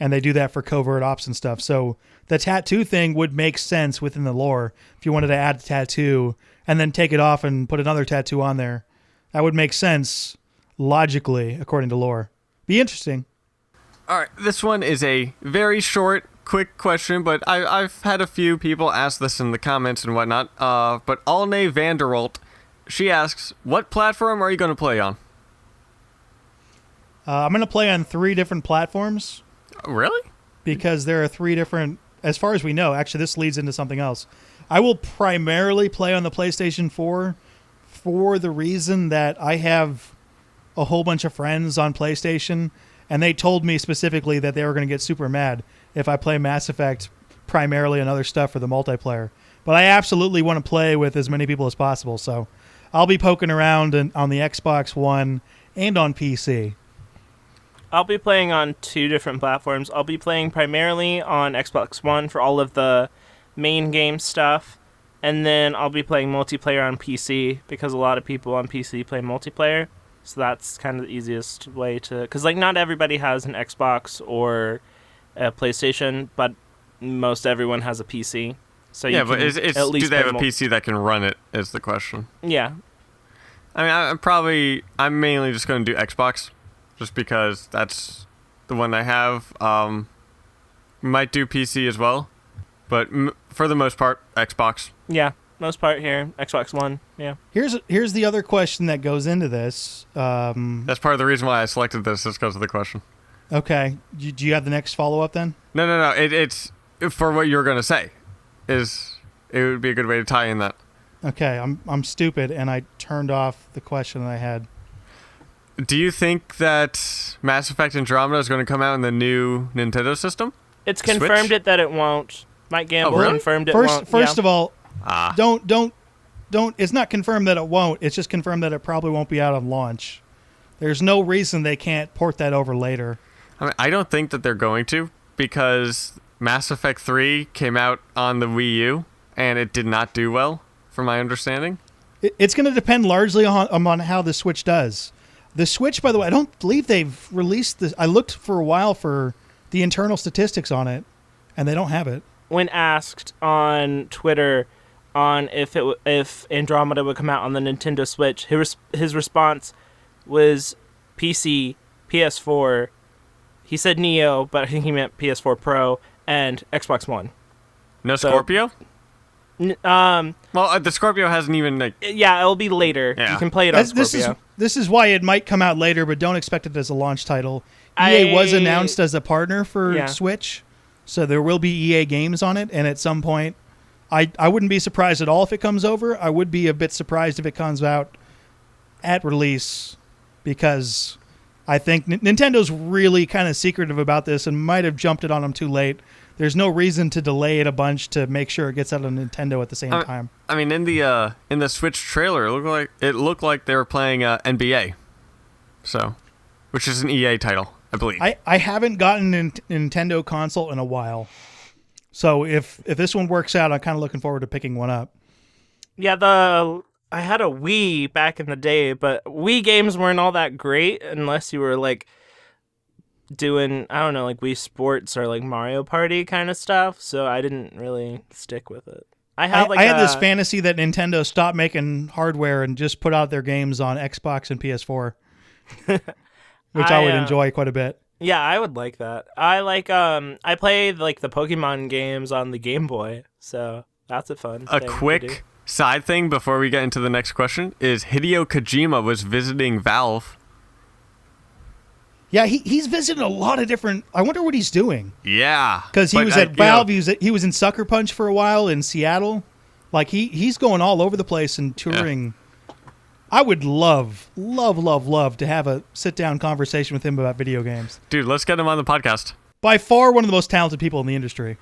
And they do that for covert ops and stuff. So the tattoo thing would make sense within the lore. If you wanted to add a tattoo and then take it off and put another tattoo on there, that would make sense logically, according to lore. Be interesting. All right, this one is a very short, quick question, but I've had a few people ask this in the comments and whatnot. But Alne Vanderholt, she asks, what platform are you going to play on? I'm going to play on 3 different platforms. Really? Because there are 3 different, as far as we know. Actually, this leads into something else. I will primarily play on the PlayStation 4 for the reason that I have a whole bunch of friends on PlayStation, and they told me specifically that they were going to get super mad if I play Mass Effect primarily and other stuff for the multiplayer. But I absolutely want to play with as many people as possible, so I'll be poking around on the Xbox One and on PC. I'll be playing on 2 different platforms. I'll be playing primarily on Xbox One for all of the main game stuff, and then I'll be playing multiplayer on PC because a lot of people on PC play multiplayer. So that's kind of the easiest way to... Because, like, not everybody has an Xbox or a PlayStation, but most everyone has a PC. So you but it's do they have a PC that can run it, is the question. Yeah. I mean, I'm mainly just going to do Xbox, just because that's the one I have. Might do PC as well, but for the most part, Xbox. Yeah, most part here, Xbox One, yeah. Here's the other question that goes into this. That's part of the reason why I selected this, is because of the question. Okay. Do you have the next follow-up then? No. It's for what you're going to say. It would be a good way to tie in that. Okay, I'm stupid, and I turned off the question that I had. Do you think that Mass Effect Andromeda is going to come out in the new Nintendo system? It's confirmed Switch? that it won't. Mike Gamble really? confirmed it won't. First of all, don't. It's not confirmed that it won't. It's just confirmed that it probably won't be out on launch. There's no reason they can't port that over later. I don't think that they're going to, because Mass Effect 3 came out on the Wii U, and it did not do well, from my understanding. It's going to depend largely on how the Switch does. The Switch, by the way, I don't believe they've released this. I looked for a while for the internal statistics on it, and they don't have it. When asked on Twitter on if Andromeda would come out on the Nintendo Switch, his response was PC, PS4. He said Neo, but I think he meant PS4 Pro and Xbox One. No Scorpio? Well, the Scorpio hasn't even... Yeah, it'll be later. Yeah. You can play it on Scorpio. This is why it might come out later, but don't expect it as a launch title. EA was announced as a partner for Switch, so there will be EA games on it, and at some point, I wouldn't be surprised at all if it comes over. I would be a bit surprised if it comes out at release, because I think Nintendo's really kind of secretive about this and might have jumped it on them too late. There's no reason to delay it a bunch to make sure it gets out on Nintendo at the same time. I mean, in the Switch trailer, it looked like they were playing NBA, which is an EA title, I believe. I haven't gotten a Nintendo console in a while, so if this one works out, I'm kind of looking forward to picking one up. Yeah, I had a Wii back in the day, but Wii games weren't all that great unless you were like doing, I don't know, like Wii Sports or like Mario Party kind of stuff, so I didn't really stick with it. I had this fantasy that Nintendo stopped making hardware and just put out their games on Xbox and PS4, which I would enjoy quite a bit. Yeah, I would like that. I played like the Pokemon games on the Game Boy, so that's a fun thing A quick side thing before we get into the next question is Hideo Kojima was visiting Valve. Yeah, he's visited a lot of different... I wonder what he's doing. Yeah. Because he was at Valve, he was in Sucker Punch for a while in Seattle. Like, he's going all over the place and touring. Yeah. I would love to have a sit-down conversation with him about video games. Dude, let's get him on the podcast. By far one of the most talented people in the industry.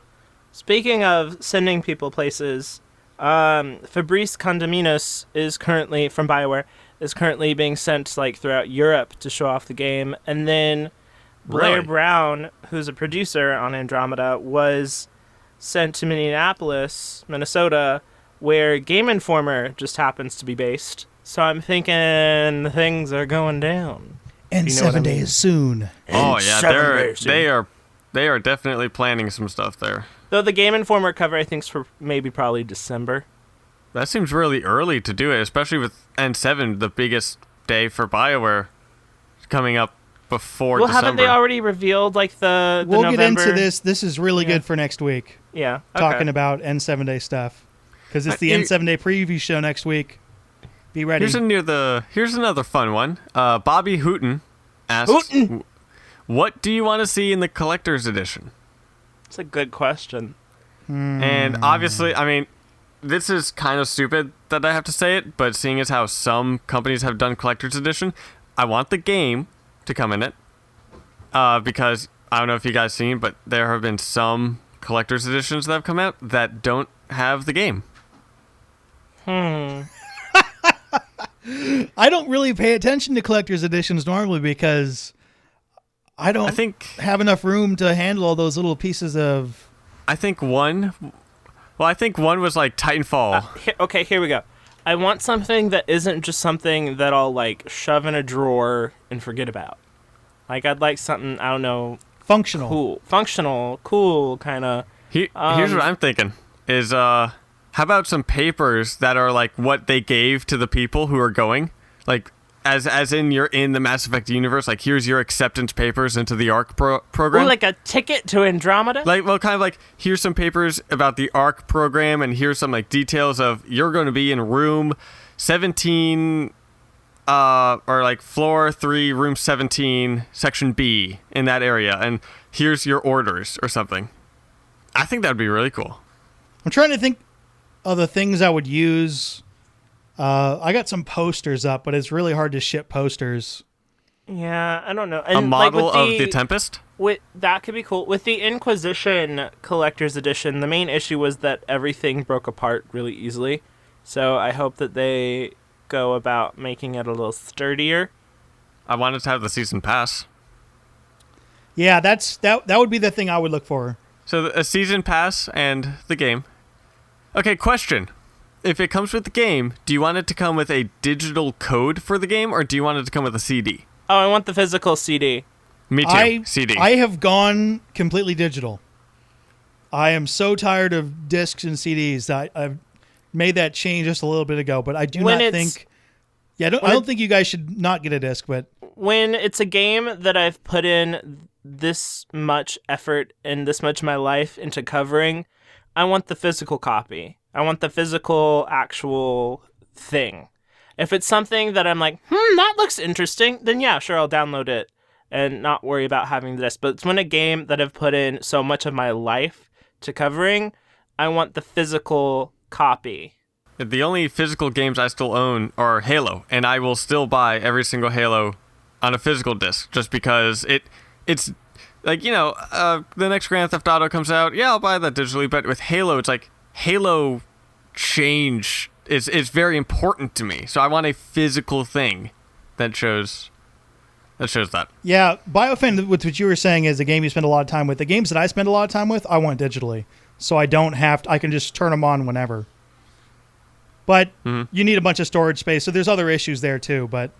Speaking of sending people places, Fabrice Condominus is currently from BioWare is currently being sent like throughout Europe to show off the game, and then Blair Really? Brown, who's a producer on Andromeda, was sent to Minneapolis, Minnesota, where Game Informer just happens to be based. So I'm thinking things are going down. And You know what I 7 mean? days soon. Oh yeah, 7 days. they are definitely planning some stuff there. Though the Game Informer cover, I think, is for probably December. That seems really early to do it, especially with N7, the biggest day for BioWare, coming up before Well, December. haven't they already revealed like the We'll November? get into this. This is really good for next week. Yeah, okay. Talking about N7 Day stuff. Because it's the N7 Day preview show next week. Be ready. Here's another fun one. Bobby Hooten asks, what do you want to see in the collector's edition? It's a good question. And obviously, I mean, this is kind of stupid that I have to say it, but seeing as how some companies have done collector's edition, I want the game to come in it. Because I don't know if you guys seen, but there have been some collector's editions that have come out that don't have the game. I don't really pay attention to collector's editions normally because I don't have enough room to handle all those little pieces of... I think one was like Titanfall. Here we go. I want something that isn't just something that I'll like shove in a drawer and forget about. Like I'd like something, I don't know, functional, cool kind of. Here's what I'm thinking is how about some papers that are like what they gave to the people who are going, like as in you're in the Mass Effect universe, like here's your acceptance papers into the ARC program. Ooh, like a ticket to Andromeda? Like, well, kind of like here's some papers about the ARC program, and here's some like details of you're going to be in room 17, or like floor 3, room 17, section B in that area, and here's your orders or something. I think that'd be really cool. I'm trying to think of the things I would use. I got some posters up, but it's really hard to ship posters. Yeah, I don't know. And a model like of the Tempest? That could be cool. With the Inquisition Collector's Edition, the main issue was that everything broke apart really easily. So I hope that they go about making it a little sturdier. I wanted to have the season pass. Yeah, that would be the thing I would look for. So a season pass and the game. Okay, question. If it comes with the game, do you want it to come with a digital code for the game, or do you want it to come with a CD? Oh, I want the physical CD. Me too, CD. I have gone completely digital. I am so tired of discs and CDs. I've made that change just a little bit ago, but I do not think... Yeah, I don't think you guys should not get a disc, but... When it's a game that I've put in this much effort and this much of my life into covering, I want the physical copy. I want the physical, actual thing. If it's something that I'm like, that looks interesting, then yeah, sure, I'll download it and not worry about having the disc. But it's when a game that I've put in so much of my life to covering, I want the physical copy. The only physical games I still own are Halo, and I will still buy every single Halo on a physical disc, just because it's like, you know, the next Grand Theft Auto comes out, yeah, I'll buy that digitally, but with Halo, it's like, Halo change is very important to me, so I want a physical thing that shows that. Yeah, BioFan, with what you were saying, is a game you spend a lot of time with. The games that I spend a lot of time with, I want digitally, so I don't have to, I can just turn them on whenever. But you need a bunch of storage space, so there's other issues there too. But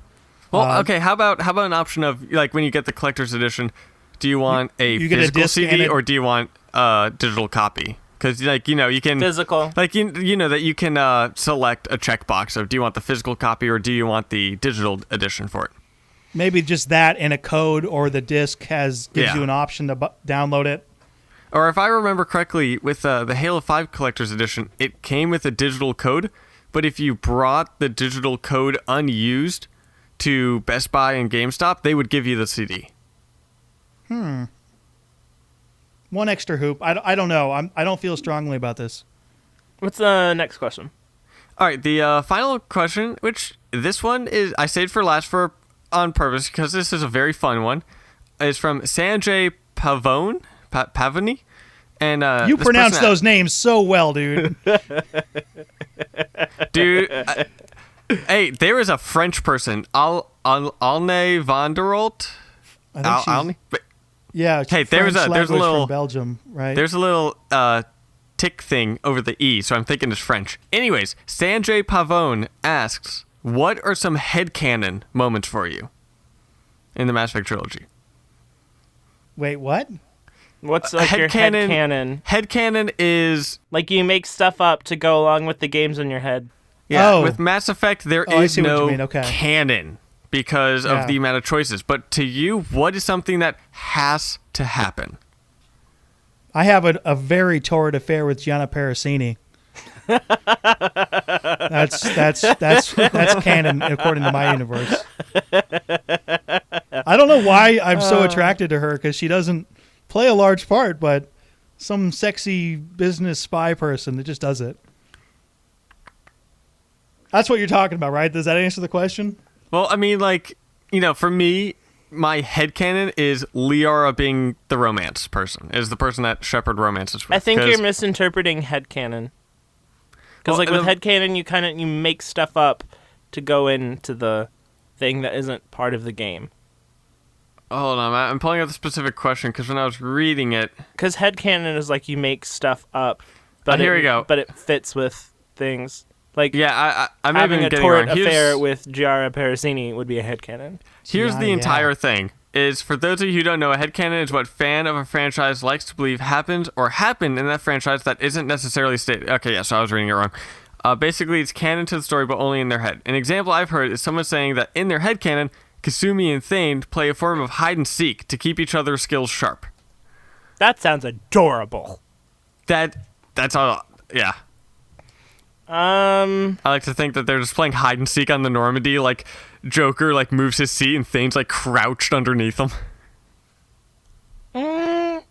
okay, how about an option of, like, when you get the collector's edition, do you want a physical CD or do you want a digital copy? Because, like, you know, you can... Physical. Like, you know that you can select a checkbox of do you want the physical copy or do you want the digital edition for it? Maybe just that and a code, or the disc gives you an option to download it. Or if I remember correctly, with the Halo 5 Collector's Edition, it came with a digital code, but if you brought the digital code unused to Best Buy and GameStop, they would give you the CD. One extra hoop. I don't know. I don't feel strongly about this. What's the next question? All right, the final question, which this one is I saved for last on purpose because this is a very fun one, is from Sanjay Pavoni. And you pronounce those names so well, dude. Dude, hey, there is a French person, Alne van der Rolt. I think yeah. Hey, French there's a language little from Belgium, right? There's a little tick thing over the E, so I'm thinking it's French. Anyways, Sanjay Pavone asks, what are some headcanon moments for you in the Mass Effect trilogy? Wait, what? What's like your headcanon? Headcanon is... Like you make stuff up to go along with the games in your head. Yeah, Oh. with Mass Effect, there I is see what you no mean, okay. canon because Yeah. of the amount of choices. But to you, what is something that has to happen? I have a very torrid affair with Gianna Parasini. that's canon according to my universe. I don't know why I'm so attracted to her because she doesn't play a large part, but some sexy business spy person that just does it. That's what you're talking about, right? Does that answer the question? Well, I mean, like, for me, my headcanon is Liara being the romance person, is the person that Shepard romances with. I think you're misinterpreting headcanon. Because with headcanon, you make stuff up to go into the thing that isn't part of the game. Hold on, I'm pulling up the specific question because when I was reading it... Because headcanon is like you make stuff up, but here we go. But it fits with things. Like yeah, I'm having even a getting torrid wrong. affair with Gianna Parasini would be a headcanon. Here's the Yeah. entire thing. Is for those of you who don't know, a headcanon is what fan of a franchise likes to believe happens or happened in that franchise that isn't necessarily stated. Okay, yeah, so I was reading it wrong. Basically, it's canon to the story, but only in their head. An example I've heard is someone saying that in their headcanon, Kasumi and Thane play a form of hide and seek to keep each other's skills sharp. That sounds adorable. That's all. Yeah. I like to think that they're just playing hide and seek on the Normandy, like Joker moves his seat and Thane's crouched underneath him. I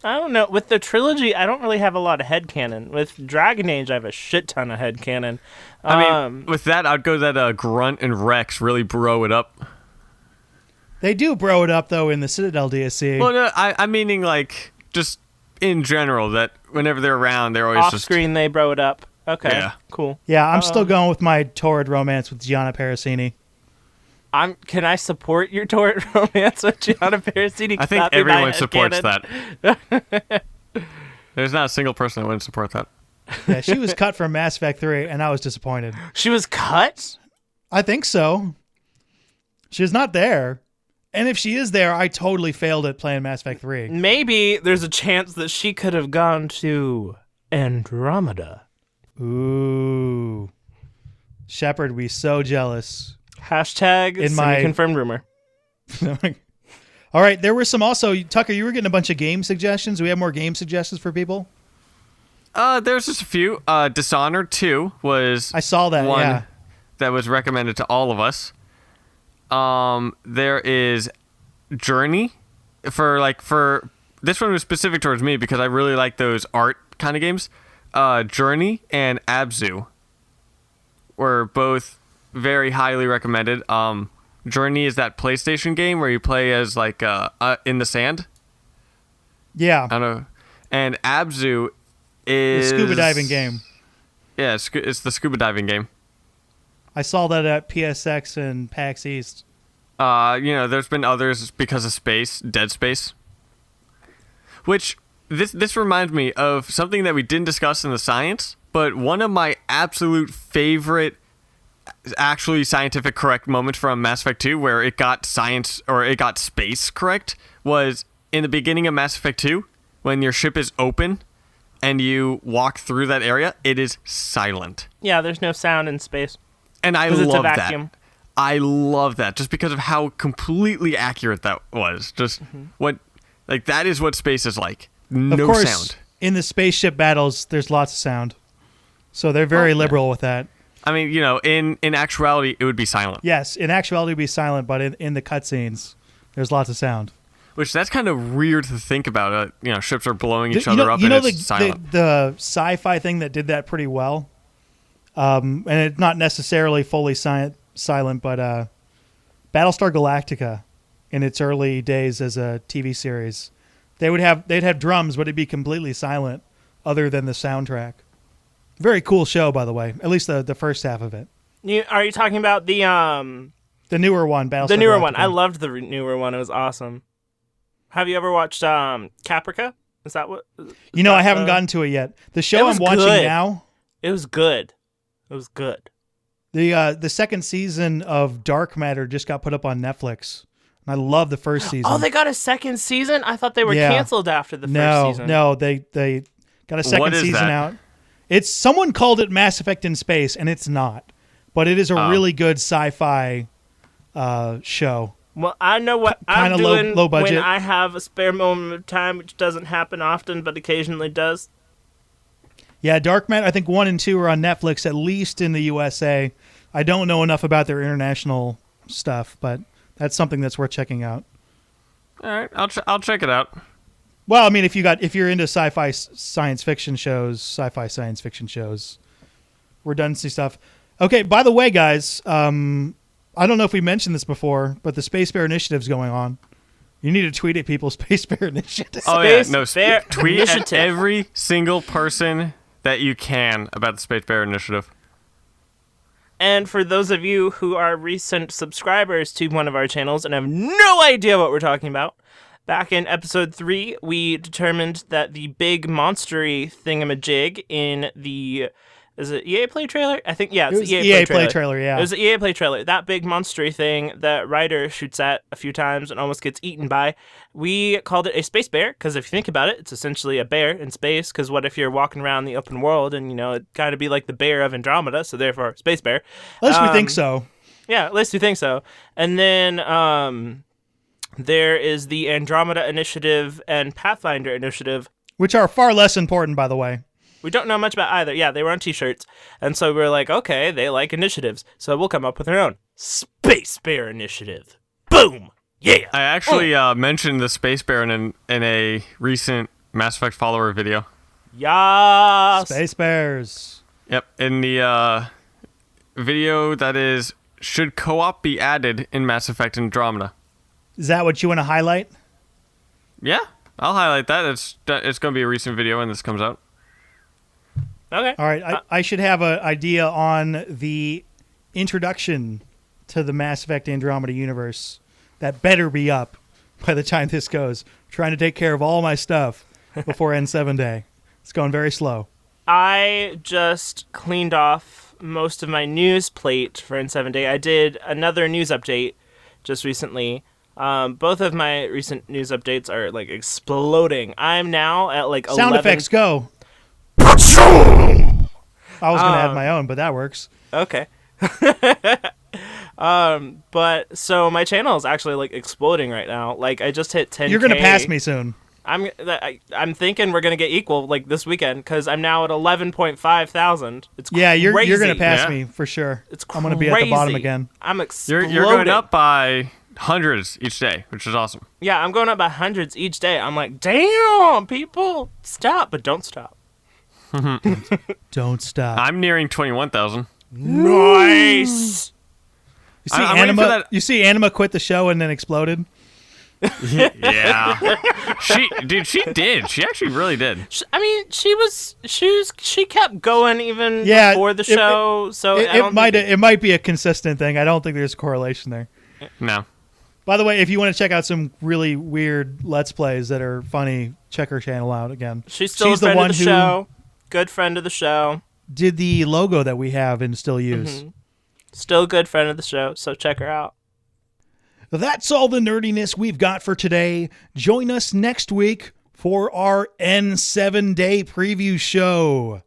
don't know. With the trilogy, I don't really have a lot of headcanon. With Dragon Age, I have a shit ton of headcanon. I mean, with that, I'd go that Grunt and Rex really bro it up. They do bro it up, though, in the Citadel DSC. Well, no, I'm meaning, just in general, that whenever they're around, they're always Off screen, they bro it up. Okay, Yeah. cool. Yeah, I'm still going with my torrid romance with Gianna Parasini. Can I support your torrid romance with Gianna Parasini? I think everyone supports that. There's not a single person that wouldn't support that. Yeah, she was cut from Mass Effect 3, and I was disappointed. She was cut? I think so. She's not there. And if she is there, I totally failed at playing Mass Effect 3. Maybe there's a chance that she could have gone to Andromeda. Ooh. Shepard, we so jealous. Hashtag semi-confirmed rumor. All right, there were some also, Tucker, you were getting a bunch of game suggestions. Do we have more game suggestions for people? There's just a few. Dishonored 2 was I saw that, one yeah. that was recommended to all of us. There is Journey for this one was specific towards me because I really like those art kind of games. Journey and Abzu were both very highly recommended. Journey is that PlayStation game where you play as in the sand. Yeah. I don't know. And Abzu is The scuba diving game. Yeah, it's the scuba diving game. I saw that at PSX and PAX East. There's been others because of space, Dead Space. Which this reminds me of something that we didn't discuss in the science, but one of my absolute favorite actually scientific correct moments from Mass Effect 2 where it got science or it got space correct was in the beginning of Mass Effect 2 when your ship is open and you walk through that area, it is silent. Yeah, there's no sound in space. And I 'Cause it's a love that. vacuum. I love that just because of how completely accurate that was. Just that is what space is like. No Of course, sound. in the spaceship battles, there's lots of sound. So they're very liberal with that. I mean, in actuality, it would be silent. Yes, in actuality, it would be silent, but in the cutscenes, there's lots of sound. Which that's kind of weird to think about. Ships are blowing each other up and it's silent. The sci-fi thing that did that pretty well, and it's not necessarily fully silent, but Battlestar Galactica, in its early days as a TV series, they'd have drums, but it'd be completely silent, other than the soundtrack. Very cool show, by the way. At least the first half of it. Are you talking about the newer one, Battlestar the newer Galactica. one? I loved the newer one. It was awesome. Have you ever watched Caprica? Is that what? I haven't gotten to it yet. The show I'm watching now. It was good. It was good. The second season of Dark Matter just got put up on Netflix. And I love the first season. Oh, they got a second season? I thought they were canceled after the first season. No, they got a second season out. It's someone called it Mass Effect in Space, and it's not. But it is a really good sci-fi show. Well, I know what I'm doing low budget. when I have a spare moment of time, which doesn't happen often, but occasionally does. Yeah, Dark Matter, I think 1 and 2 are on Netflix, at least in the USA. I don't know enough about their international stuff, but that's something that's worth checking out. All right, I'll check it out. Well, I mean, if you're into sci-fi science fiction shows, redundancy stuff. Okay, by the way, guys, I don't know if we mentioned this before, but the Space Bear Initiative's going on. You need to tweet at people, Space Bear Initiative. Oh, yeah, no, Bear tweet Initiative. at every single person that you can about the Space Bear Initiative. And for those of you who are recent subscribers to one of our channels and have no idea what we're talking about, back in episode 3, we determined that the big monstery thingamajig in the... Is it EA Play trailer? I think, yeah, it's the EA Play trailer. Yeah. It was the EA Play trailer. That big monstery thing that Ryder shoots at a few times and almost gets eaten by. We called it a space bear, because if you think about it, it's essentially a bear in space, because what if you're walking around the open world and, it'd kind of be like the bear of Andromeda, so therefore, space bear. At least we think so. Yeah, at least we think so. And then there is the Andromeda Initiative and Pathfinder Initiative. Which are far less important, by the way. We don't know much about either. Yeah, they were on t-shirts. And so we were like, okay, they like initiatives. So we'll come up with our own Space Bear Initiative. Boom! Yeah! I actually mentioned the Space Bear in a recent Mass Effect follower video. Yas! Space Bears. Yep, in the video that is, should co-op be added in Mass Effect Andromeda? Is that what you want to highlight? Yeah, I'll highlight that. It's going to be a recent video when this comes out. Okay. All right, I should have an idea on the introduction to the Mass Effect Andromeda universe. That better be up by the time this goes. I'm trying to take care of all my stuff before N7 Day. It's going very slow. I just cleaned off most of my news plate for N7 Day. I did another news update just recently. Both of my recent news updates are like exploding. I'm now at like 11... Sound effects, go. I was going to add my own, but that works. Okay. But so my channel is actually like exploding right now. Like I just hit 10K. You're going to pass me soon. I'm thinking we're going to get equal like this weekend because I'm now at 11.5 thousand. It's crazy. Yeah, you're going to pass me for sure. It's I'm going to be at the bottom again. I'm exploding. You're going up by hundreds each day, which is awesome. Yeah, I'm going up by hundreds each day. I'm like, damn, people, stop, but don't stop. Don't stop. I'm nearing 21,000. Nice. You see Anima quit the show and then exploded? Yeah. She did. She actually really did. I mean, she kept going even before the show. It might be a consistent thing. I don't think there's a correlation there. No. By the way, if you want to check out some really weird Let's Plays that are funny, check her channel out again. She's a friend of the show. Good friend of the show. Did the logo that we have and still use. Mm-hmm. Still a good friend of the show, so check her out. That's all the nerdiness we've got for today. Join us next week for our N7 Day preview show.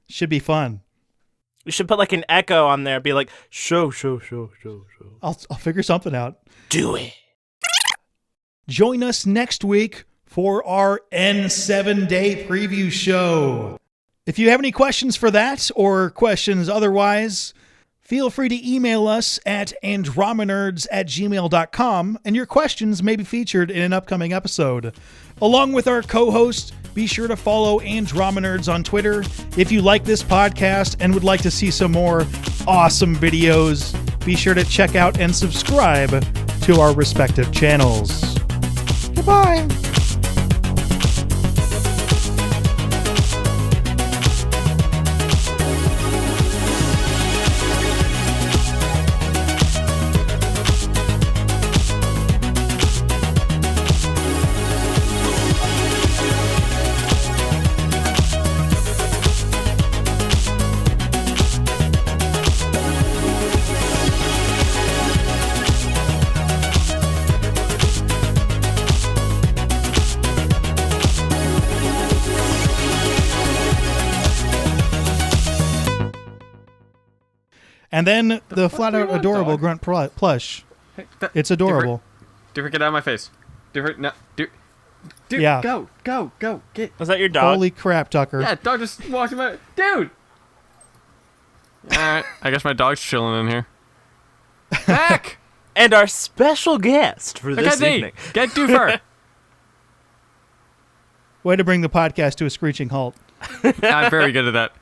Should be fun. We should put like an echo on there. Be like, show. I'll figure something out. Do it. Join us next week for our N7 Day preview show. If you have any questions for that or questions otherwise, feel free to email us at andromenerds@gmail.com, and your questions may be featured in an upcoming episode. Along with our co-host, be sure to follow Andromenerds on Twitter. If you like this podcast and would like to see some more awesome videos, be sure to check out and subscribe to our respective channels. Goodbye. And then the flat out do you want, adorable dog? grunt plush. Hey, It's adorable. Different, get out of my face. Different, no, dude, Yeah. go, get. Was that your dog? Holy crap, Tucker. Yeah, dog just walked my, dude. All right, I guess my dog's chilling in here. Heck! And our special guest for Look this at evening. me. Get Doofer. Way to bring the podcast to a screeching halt. I'm very good at that.